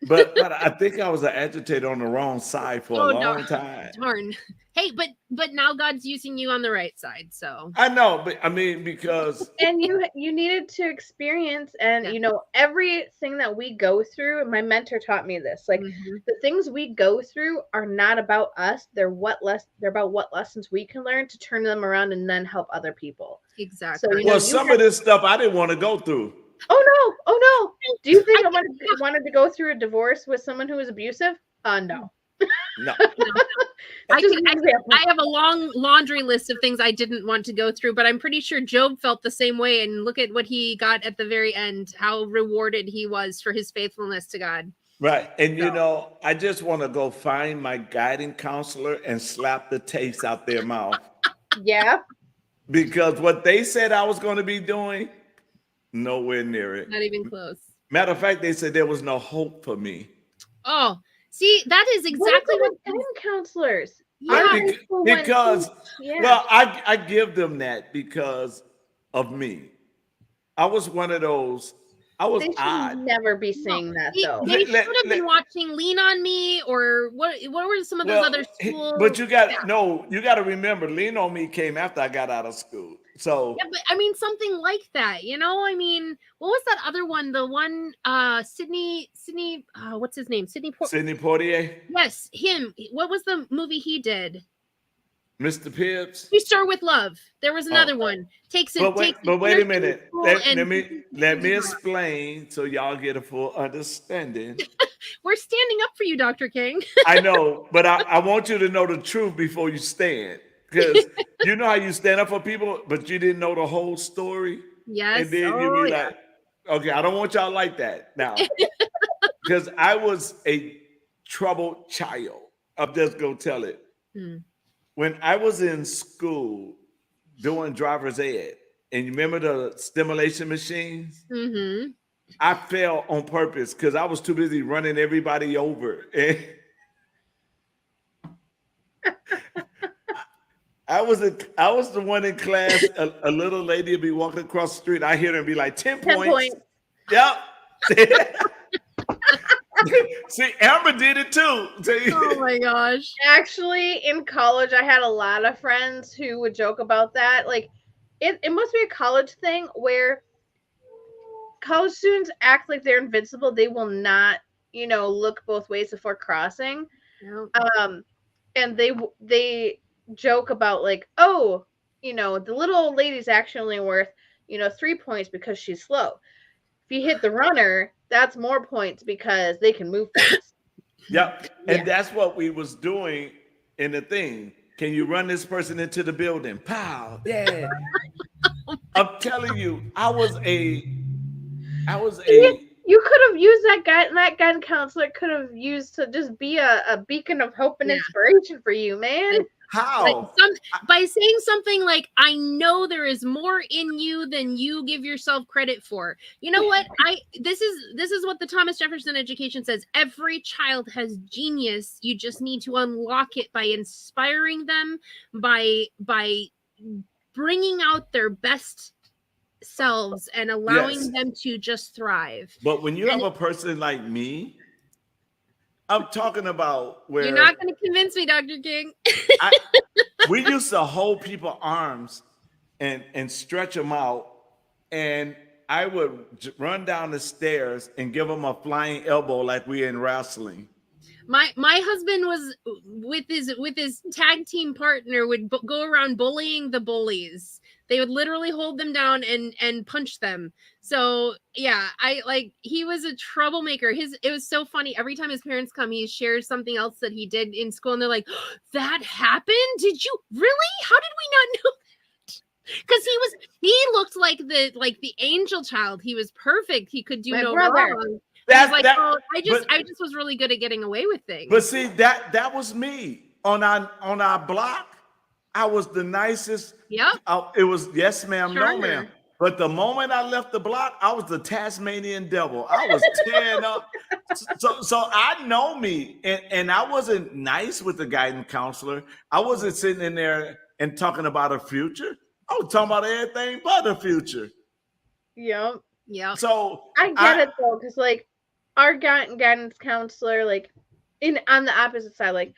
but I think I was an agitator on the wrong side for a long time. Darn. Hey, but now God's using you on the right side, so I know, but I mean because and you needed to experience, and everything that we go through. My mentor taught me this. Like the things we go through are not about us. They're about what lessons we can learn to turn them around and then help other people. Exactly. So, some of this stuff I didn't want to go through. Oh no! Do you think I wanted to go through a divorce with someone who was abusive? No. No. I have a long laundry list of things I didn't want to go through, but I'm pretty sure Job felt the same way. And look at what he got at the very end, how rewarded he was for his faithfulness to God. Right. And, I just want to go find my guiding counselor and slap the tapes out their mouth. Yeah. Because what they said I was going to be doing, nowhere near it. Not even close. Matter of fact, they said there was no hope for me. Oh, see, that is exactly what counselors. Yeah. Because well, I give them that because of me. I was one of those. I was odd. Never be saying that though. They should have been watching Lean on Me, or what were some of those other schools? But you got to remember, Lean on Me came after I got out of school. So yeah, but I mean something like that, I mean, what was that other one? The one Sidney what's his name? Sidney Poitier? Yes, him. What was the movie he did? Mr. Pibbs? You Start With Love. There was another one. But wait a minute. Let me explain so y'all get a full understanding. We're standing up for you, Dr. King. I know, but I want you to know the truth before you stand. Because you know how you stand up for people, but you didn't know the whole story? Yes. And then you be like, okay, I don't want y'all like that now. Because I was a troubled child. I'm just going to tell it. When I was in school doing driver's ed, and you remember the stimulation machines? Mm-hmm. I fell on purpose because I was too busy running everybody over. I was the one in class. A little lady would be walking across the street. I hear her and be like, 10 points. Yep. See, Amber did it too. Oh my gosh. Actually, in college, I had a lot of friends who would joke about that. Like, it must be a college thing where college students act like they're invincible. They will not, look both ways before crossing. Nope. And they joke about like, oh, the little old lady's actually worth, 3 points because she's slow. If you hit the runner, that's more points because they can move fast. Yep. And that's what we was doing in the thing. Can you run this person into the building? Pow. Yeah. I'm telling you, I was a You could have used that gun counselor could have used to just be a beacon of hope and inspiration for you, man. how? By saying something like, I know there is more in you than you give yourself credit for. You know what? This is what the Thomas Jefferson education says. Every child has genius. You just need to unlock it by inspiring them, by bringing out their best selves and allowing them to just thrive. But when you have a person like me, I'm talking about where you're not going to convince me, Dr. King. We used to hold people's arms and stretch them out, and I would run down the stairs and give them a flying elbow like we in wrestling. My husband was with his tag team partner would go around bullying the bullies. They would literally hold them down and punch them. So yeah, he was a troublemaker. It was so funny. Every time his parents come, he shares something else that he did in school, and they're like, oh, "That happened? Did you really? How did we not know that?" Because he looked like the angel child. He was perfect. He could do no wrong. I just was really good at getting away with things. But see, that was me on our block. I was the nicest. Yep. It was yes, ma'am, Sure. no, ma'am. But the moment I left the block, I was the Tasmanian devil. I was tearing up. So I know me, and I wasn't nice with the guidance counselor. I wasn't sitting in there and talking about a future. I was talking about everything but the future. Yep. Yeah. So I get it though, because like our guidance counselor, like on the opposite side, like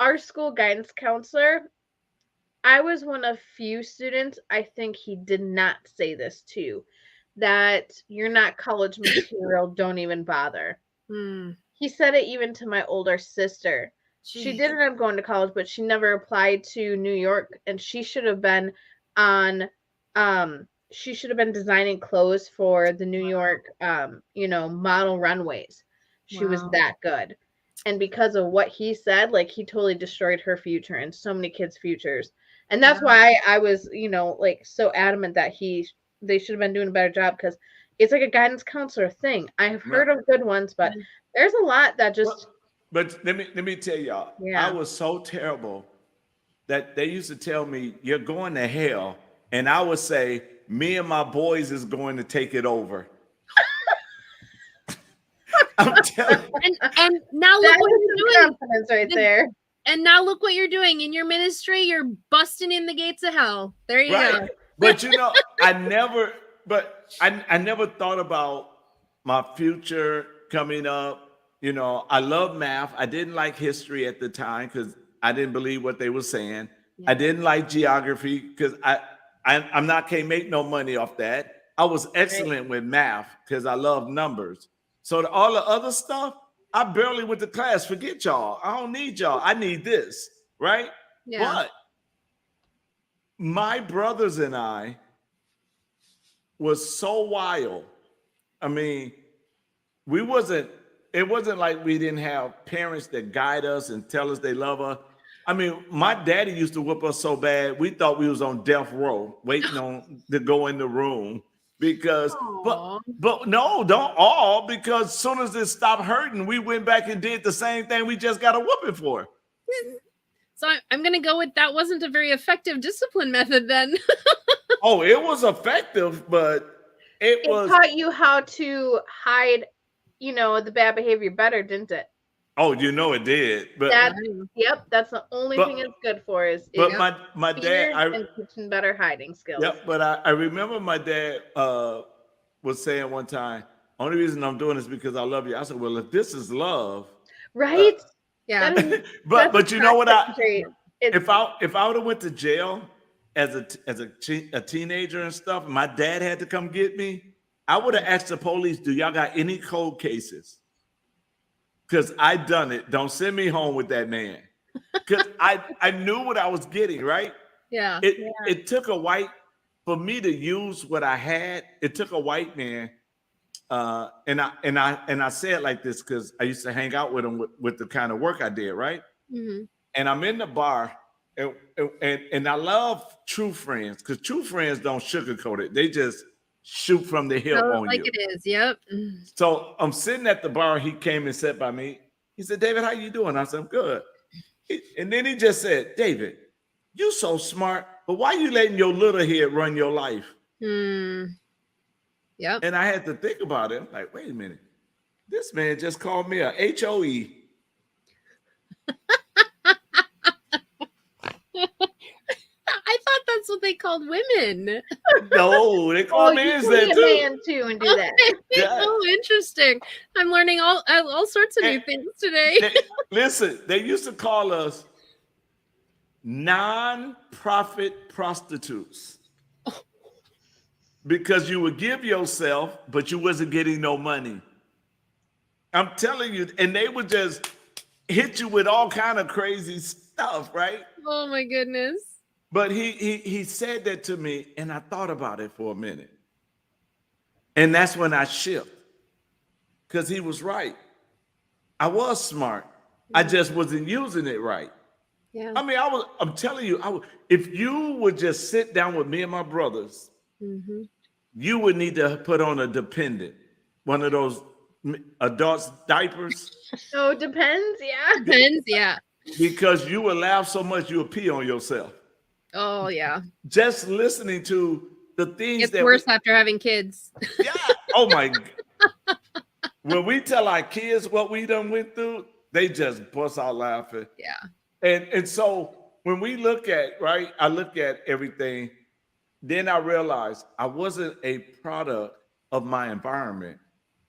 our school guidance counselor, I was one of few students, I think he did not say this to, that you're not college material, don't even bother. He said it even to my older sister. Jeez. She did end up going to college, but she never applied to New York, and she should have been designing clothes for the New York model runways. She was that good. And because of what he said, like he totally destroyed her future and so many kids' futures. And that's why I was, like so adamant that they should have been doing a better job, because it's like a guidance counselor thing. I have heard of good ones, but there's a lot that just. But let me tell y'all, I was so terrible that they used to tell me, "You're going to hell," and I would say, "Me and my boys is going to take it over." I'm telling you. And now look what you're doing. Confidence right there. And now look what you're doing in your ministry. You're busting in the gates of hell. There you go. But I never thought about my future coming up. I love math. I didn't like history at the time because I didn't believe what they were saying. Yeah. I didn't like geography because can't make no money off that. I was excellent with math because I love numbers. So all the other stuff, I barely went to class. Forget y'all. I don't need y'all. I need this, right? Yeah. But my brothers and I was so wild. I mean, it wasn't like we didn't have parents that guide us and tell us they love us. I mean, my daddy used to whip us so bad, we thought we was on death row waiting on to go in the room. Because, but no, don't all, because as soon as it stopped hurting, we went back and did the same thing we just got a whooping for. So I'm going to go with that wasn't a very effective discipline method then. Oh, it was effective, but it taught you how to hide, the bad behavior better, didn't it? Oh, it did. But that's the only thing it's good for is. But my dad, and teaching better hiding skills. Yep, but I remember my dad was saying one time, "Only reason I'm doing this because I love you." I said, "Well, if this is love, right? Yeah." but you know what? If I would have went to jail as a teenager and stuff, and my dad had to come get me, I would have asked the police, "Do y'all got any cold cases?" Because I done it. Don't send me home with that man. Because I knew what I was getting, right? Yeah. It took for me to use what I had, it took a white man. And I say it like this because I used to hang out with him with the kind of work I did, right? Mm-hmm. And I'm in the bar And I love true friends because true friends don't sugarcoat it. They just shoot from the hip on like you. It is. Yep. So I'm sitting at the bar. He came and sat by me. He said, David, how you doing? I said, I'm good. And then he just said, David, you so smart, but why you letting your little head run your life? Yep. And I had to think about it. I'm like, wait a minute. This man just called me a HOE. I thought that's what they called women. No, they call men that too. Man too and do that. Yeah. Oh, interesting. I'm learning all sorts of new things today. Listen, they used to call us non-profit prostitutes because you would give yourself, but you wasn't getting no money. I'm telling you, and they would just hit you with all kind of crazy stuff, right? Oh my goodness. But he said that to me, and I thought about it for a minute. And that's when I shifted, because he was right. I was smart. I just wasn't using it right. Yeah. I mean, I'm telling you, if you would just sit down with me and my brothers, you would need to put on a dependent, one of those adults' diapers. So it depends, yeah. Depends, yeah. Because you would laugh so much you would pee on yourself. Oh, yeah. Just listening to the things it's worse after having kids. Yeah. Oh my God. When we tell our kids what we done went through, they just bust out laughing. Yeah. And so when we look at, right, I look at everything, then I realized I wasn't a product of my environment.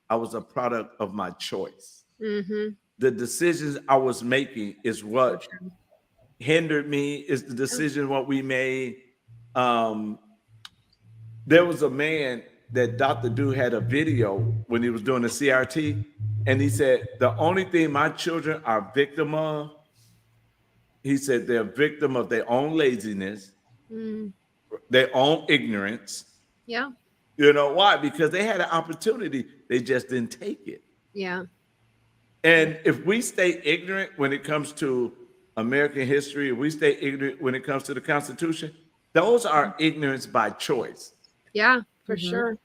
I was a product of my choice. The decisions I was making is what hindered me, is the decision what we made. There was a man that Dr. Dew had a video when he was doing the CRT, and he said, the only thing my children are victim of, he said they're victim of their own laziness, their own ignorance. Yeah. You know why? Because they had an opportunity, they just didn't take it. Yeah. And if we stay ignorant when it comes to American history, if we stay ignorant when it comes to the Constitution, those are ignorance by choice. Yeah, for sure.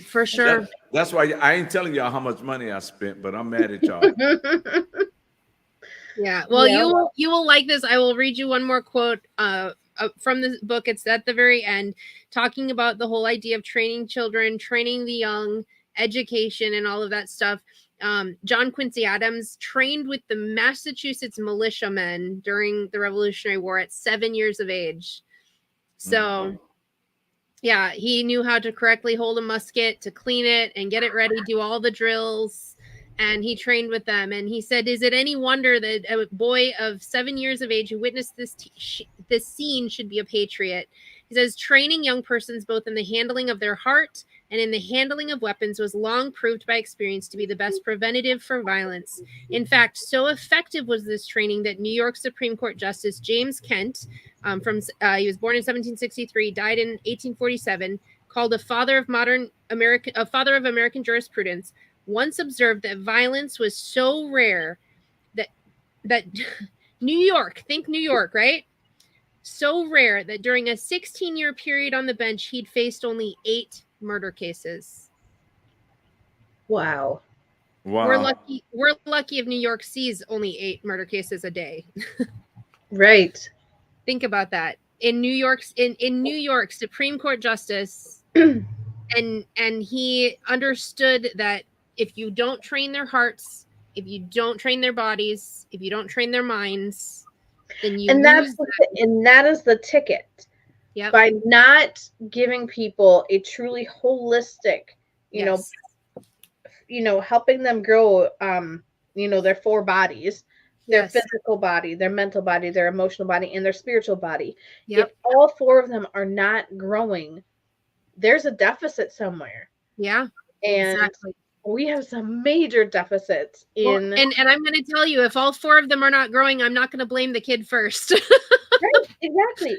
For sure. That's why I ain't telling y'all how much money I spent, but I'm mad at y'all. Yeah. Well, you will like this. I will read you one more quote from the book. It's at the very end, talking about the whole idea of training children, training the young, education, and all of that stuff. John Quincy Adams trained with the Massachusetts militiamen during the Revolutionary War at 7 years of age. So, yeah, he knew how to correctly hold a musket, to clean it and get it ready, do all the drills, and he trained with them. And he said, is it any wonder that a boy of 7 years of age who witnessed this scene should be a patriot? He says, training young persons both in the handling of their heart and in the handling of weapons was long proved by experience to be the best preventative for violence. In fact, so effective was this training that New York Supreme Court Justice James Kent, he was born in 1763, died in 1847, called a father of American jurisprudence, once observed that violence was so rare that New York, think New York, right? So rare that during a 16-year period on the bench, he'd faced only 8 murder cases. Wow. We're lucky if New York sees only 8 murder cases a day. Right. Think about that. In New York, Supreme Court Justice, and he understood that if you don't train their hearts, if you don't train their bodies, if you don't train their minds, then you lose and that is the ticket. Yep. By not giving people a truly holistic, helping them grow, their 4 bodies, their physical body, their mental body, their emotional body, and their spiritual body. Yep. If all 4 of them are not growing, there's a deficit somewhere. Yeah. And exactly. We have some major deficits in. And I'm going to tell you, if all 4 of them are not growing, I'm not going to blame the kid first. Right, exactly.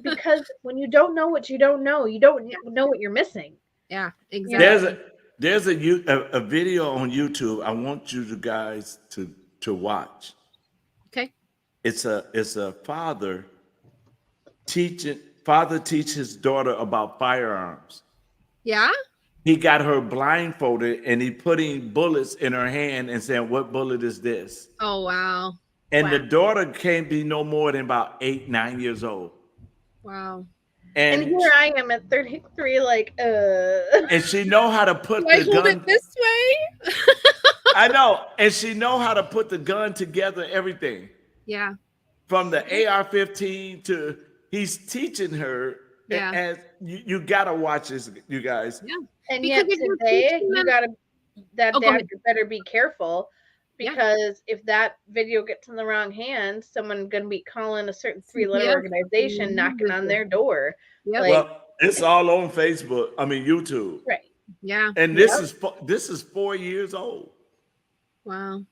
Because when you don't know what you don't know what you're missing. Yeah, exactly. There's a video on YouTube I want you guys to watch. Okay. it's a father teaches daughter about firearms. Yeah. He got her blindfolded and he putting bullets in her hand and saying, "What bullet is this?" Oh, wow. And the daughter can't be no more than about 8, 9 years old. Wow. And here I am at 33, like, And she know how to put Do I the hold gun it this way? I know. And she know how to put the gun together, everything. Yeah. From the AR-15 to he's teaching her. Yeah. As you gotta watch this, you guys. Yeah. and Because yet today you gotta dad better be careful, because if that video gets in the wrong hands, someone gonna be calling a certain 3-letter organization knocking on their door. Yep. Like, Well, it's all on Facebook. I mean YouTube. right. Yeah. And this is 4 years old. Wow.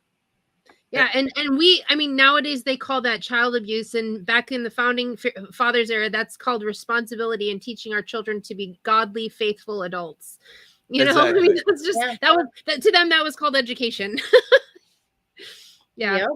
Yeah, and I mean, nowadays they call that child abuse, and back in the founding fathers era, that's called responsibility and teaching our children to be godly, faithful adults. You know, Exactly. I mean, that's just to them that was called education. Yeah.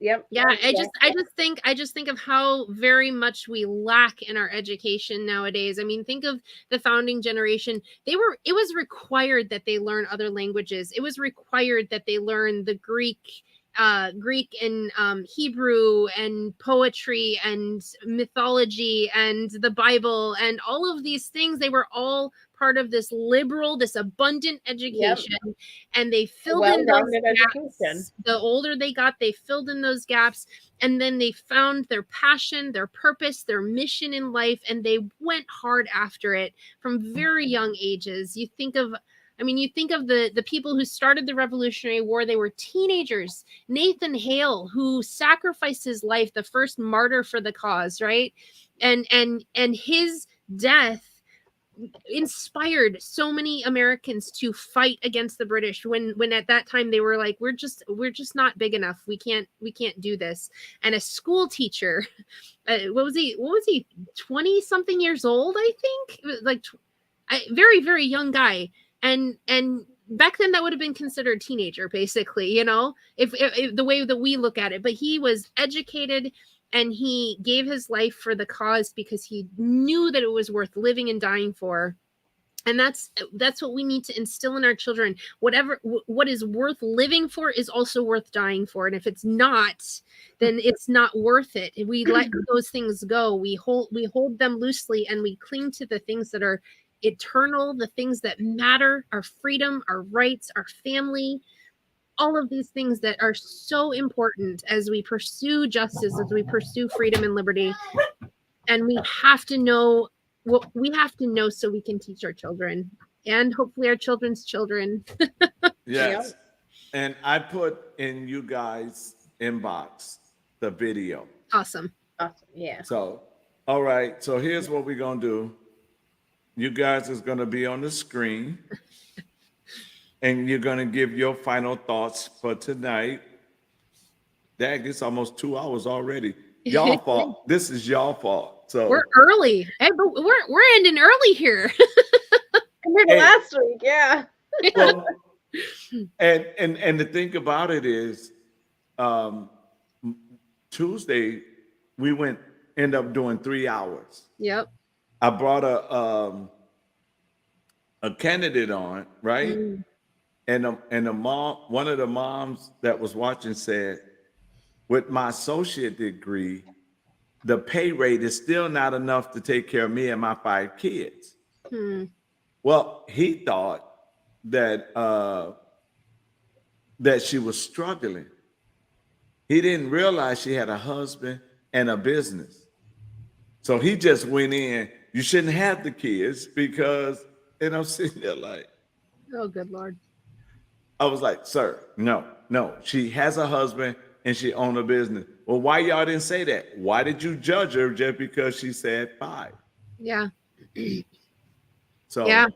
Yep. Yeah, I just think of how very much we lack in our education nowadays. I mean, think of the founding generation. It was required that they learn other languages. It was required that they learn the Greek and Hebrew and poetry and mythology and the Bible and all of these things. They were all part of this liberal, this abundant education, and they filled in those gaps. The older they got, they filled in those gaps, and then they found their passion, their purpose, their mission in life, and they went hard after it from very young ages. You think of the people who started the Revolutionary War. They were teenagers. Nathan Hale, who sacrificed his life, the first martyr for the cause, right? And his death inspired so many Americans to fight against the British when at that time they were like, we're just not big enough. We can't do this. And a school teacher, what was he 20 something years old, I think. It was like very, very young guy. And back then that would have been considered teenager, basically, you know, if the way that we look at it. But he was educated and he gave his life for the cause because he knew that it was worth living and dying for. And that's what we need to instill in our children. What is worth living for is also worth dying for. And if it's not, then it's not worth it. We let those things go. We hold them loosely, and we cling to the things that are eternal, the things that matter, our freedom, our rights, our family, all of these things that are so important as we pursue justice, as we pursue freedom and liberty. And we have to know what we have to know so we can teach our children and hopefully our children's children. Yes. And I put in you guys' inbox the video. Awesome. Yeah. So, all right. So here's what we're going to do. You guys is going to be on the screen. And you're going to give your final thoughts for tonight. Dag, it's almost 2 hours already. Y'all fault. This is y'all fault. So we're early. Hey, but we're ending early here. Compared to last week, yeah. Well, and the thing about it is, Tuesday we end up doing 3 hours. Yep. I brought a candidate on, right? Mm. And the mom, one of the moms that was watching said, with my associate degree, the pay rate is still not enough to take care of me and my 5 kids. Hmm. Well, he thought that that she was struggling. He didn't realize she had a husband and a business. So he just went in, you shouldn't have the kids because, and I'm sitting there like, oh, good Lord. I was like, sir, no. She has a husband and she owns a business. Well, why y'all didn't say that? Why did you judge her just because she said 5? Yeah. So yeah.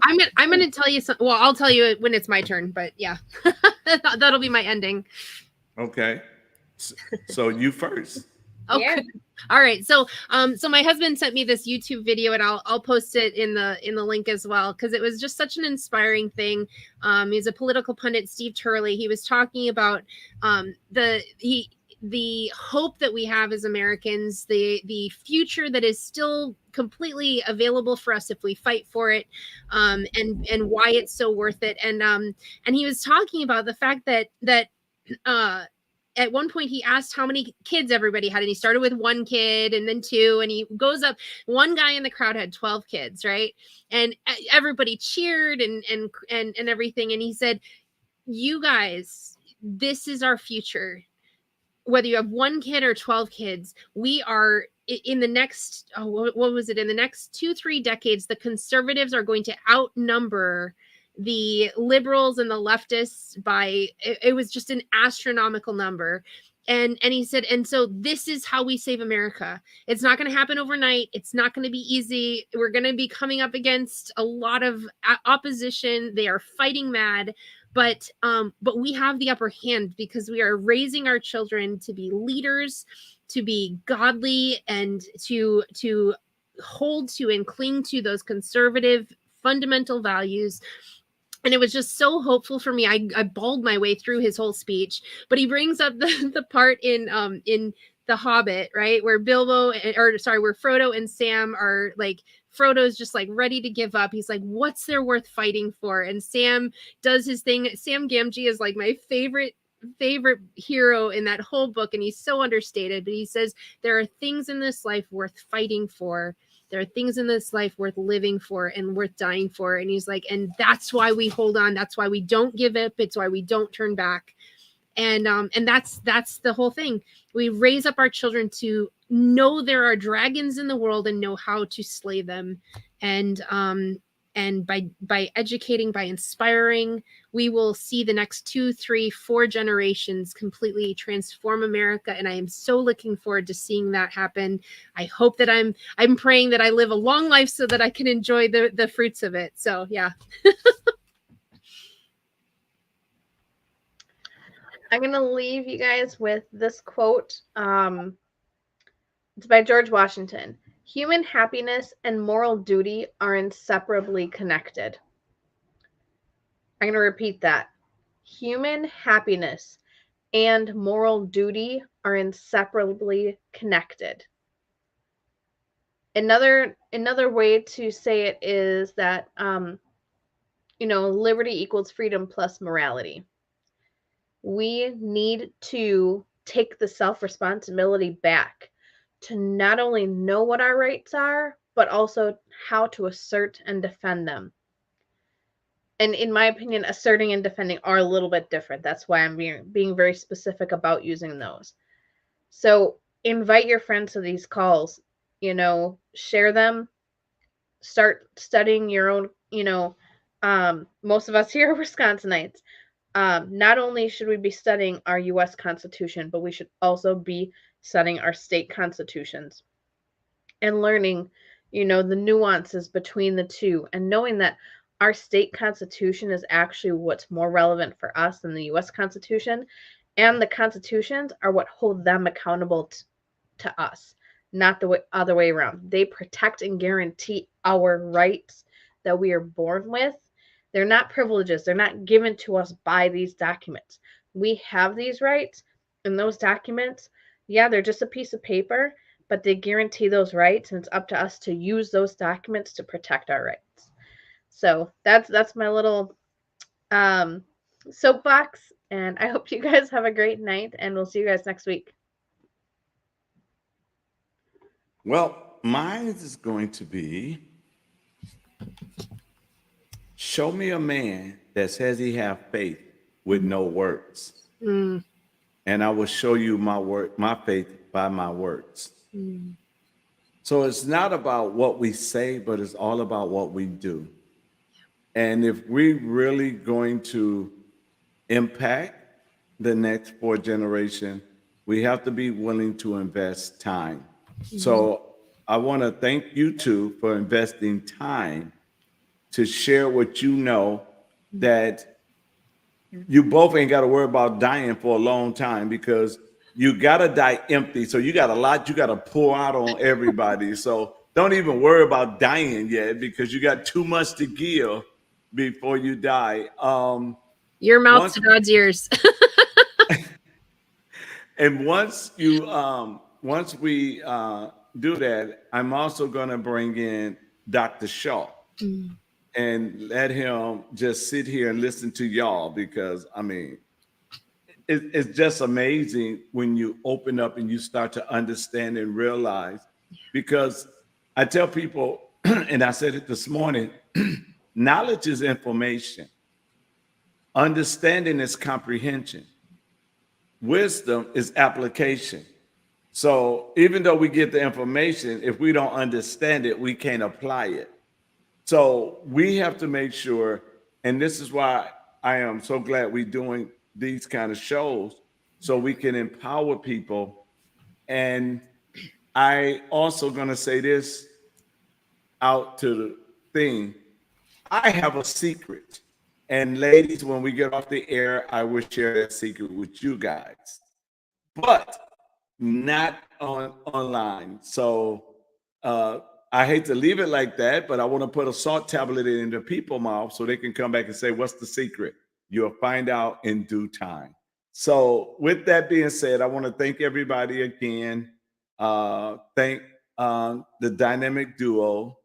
I'm gonna tell you something. Well, I'll tell you when it's my turn, but yeah. That'll be my ending. Okay. So you first. Okay. Yeah. All right. So my husband sent me this YouTube video, and I'll post it in the link as well, because it was just such an inspiring thing. He's a political pundit, Steve Turley. He was talking about the hope that we have as Americans, the future that is still completely available for us if we fight for it, and why it's so worth it. And he was talking about the fact that at one point he asked how many kids everybody had, and he started with 1 kid and then 2, and he goes up. One guy in the crowd had 12 kids, right? And everybody cheered and everything. And he said, you guys, this is our future. Whether you have 1 kid or 12 kids, we are in the next, what was it? In the next 2-3 decades, the conservatives are going to outnumber the liberals and the leftists by, it was just an astronomical number. And he said, and so this is how we save America. It's not going to happen overnight. It's not going to be easy. We're going to be coming up against a lot of opposition. They are fighting mad, but we have the upper hand because we are raising our children to be leaders, to be godly, and to hold to and cling to those conservative fundamental values. And it was just so hopeful for me. I bawled my way through his whole speech, but he brings up the part in The Hobbit, right, where where Frodo and Sam are like, Frodo's just like ready to give up. He's like, what's there worth fighting for? And Sam does his thing. Sam Gamgee is like my favorite hero in that whole book, and he's so understated, but he says there are things in this life worth fighting for. There are things in this life worth living for and worth dying for. And he's like, and that's why we hold on. That's why we don't give up. It's why we don't turn back. And that's the whole thing. We raise up our children to know there are dragons in the world and know how to slay them. And by educating, by inspiring, we will see the next 2, 3, 4 generations completely transform America. And I am so looking forward to seeing that happen. I hope that I'm praying that I live a long life so that I can enjoy the fruits of it. So yeah. I'm going to leave you guys with this quote. It's by George Washington. Human happiness and moral duty are inseparably connected. I'm going to repeat that. Human happiness and moral duty are inseparably connected. Another way to say it is that, liberty equals freedom plus morality. We need to take the self-responsibility back to not only know what our rights are, but also how to assert and defend them. And in my opinion, asserting and defending are a little bit different. That's why I'm being very specific about using those. So invite your friends to these calls, share them, start studying your own, most of us here are Wisconsinites. Not only should we be studying our U.S. Constitution, but we should also be studying our state constitutions and learning, the nuances between the two, and knowing that our state constitution is actually what's more relevant for us than the U.S. Constitution, and the constitutions are what hold them accountable to us, not the other way around. They protect and guarantee our rights that we are born with. They're not privileges. They're not given to us by these documents. We have these rights, and those documents, yeah, they're just a piece of paper, but they guarantee those rights, and it's up to us to use those documents to protect our rights. So that's my little soapbox, and I hope you guys have a great night, and we'll see you guys next week. Well, mine is going to be, show me a man that says he have faith with no works. And I will show you my faith by my works. So it's not about what we say, but it's all about what we do. And if we're really going to impact the next 4 generation, we have to be willing to invest time. So I want to thank you two for investing time to share what you know, that you both ain't got to worry about dying for a long time, because you got to die empty. So you got a lot you got to pour out on everybody. So don't even worry about dying yet, because you got too much to give before you die. Your mouth to God's ears. And once we do that, I'm also going to bring in Dr. Shaw and let him just sit here and listen to y'all, because I mean, it's just amazing when you open up and you start to understand and realize, because I tell people, and I said it this morning, knowledge is information. Understanding is comprehension. Wisdom is application. So even though we get the information, if we don't understand it, we can't apply it. So we have to make sure, and this is why I am so glad we're doing these kind of shows, so we can empower people. And I also gonna say this out to the thing. I have a secret. And ladies, when we get off the air, I will share that secret with you guys, but not online. So I hate to leave it like that, but I want to put a salt tablet in the people's mouth so they can come back and say, what's the secret? You'll find out in due time. So with that being said, I want to thank everybody again. Thank the dynamic duo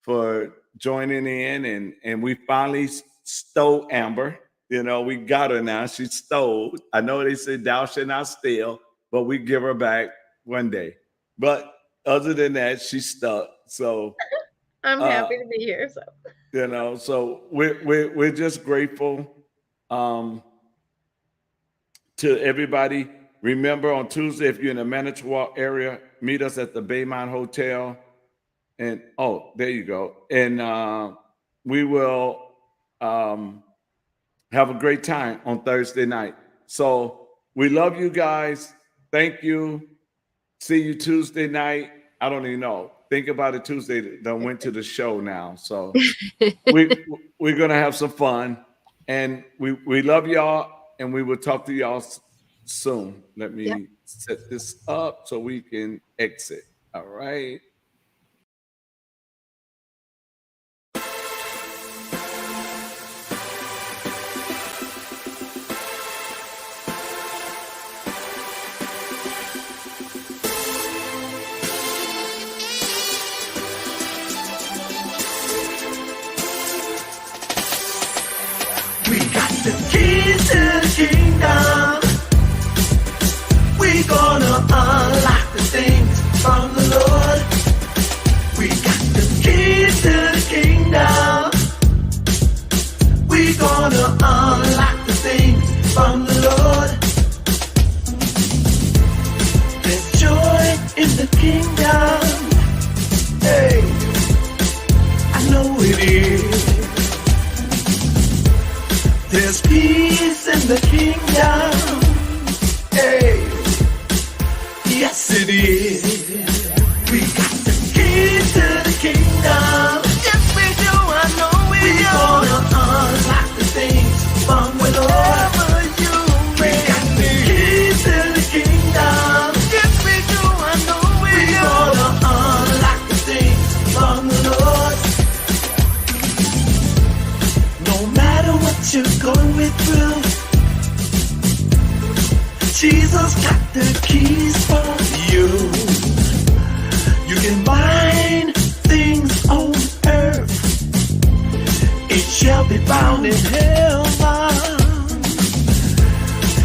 for joining in, and we finally stole Amber. You know, we got her now. She stole. I know they say thou shalt not steal, but we give her back one day. But other than that, she stuck. So I'm happy to be here. So you know, so we're just grateful to everybody. Remember, on Tuesday, if you're in the Manitowoc area, meet us at the Baymont Hotel. And oh, there you go. And we will have a great time on Thursday night. So we love you guys. Thank you. See you Tuesday night. I don't even know. Think about it Tuesday. They went to the show now. So we're going to have some fun. And we love y'all. And we will talk to y'all soon. Let me set this up so we can exit. All right. We got the keys to the kingdom. We gonna unlock the things from the Lord. We got the keys to the kingdom. We gonna unlock the things from the Lord. There's joy in the kingdom. Hey, I know it is. There's peace in the kingdom. Hey, yes it is. We got the keys to the kingdom. Yes we do, I know we do. Gonna unlock the things from the Lord. We got the keys to the kingdom. Yes we do, I know we do. Gonna unlock the things from the Lord. No matter what you're going through, Jesus got the keys for you. You can bind things on earth, it shall be bound in heaven.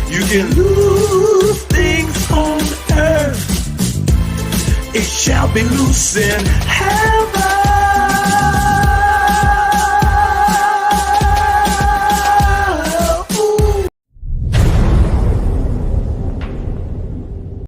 You can loose things on earth, it shall be loose in heaven.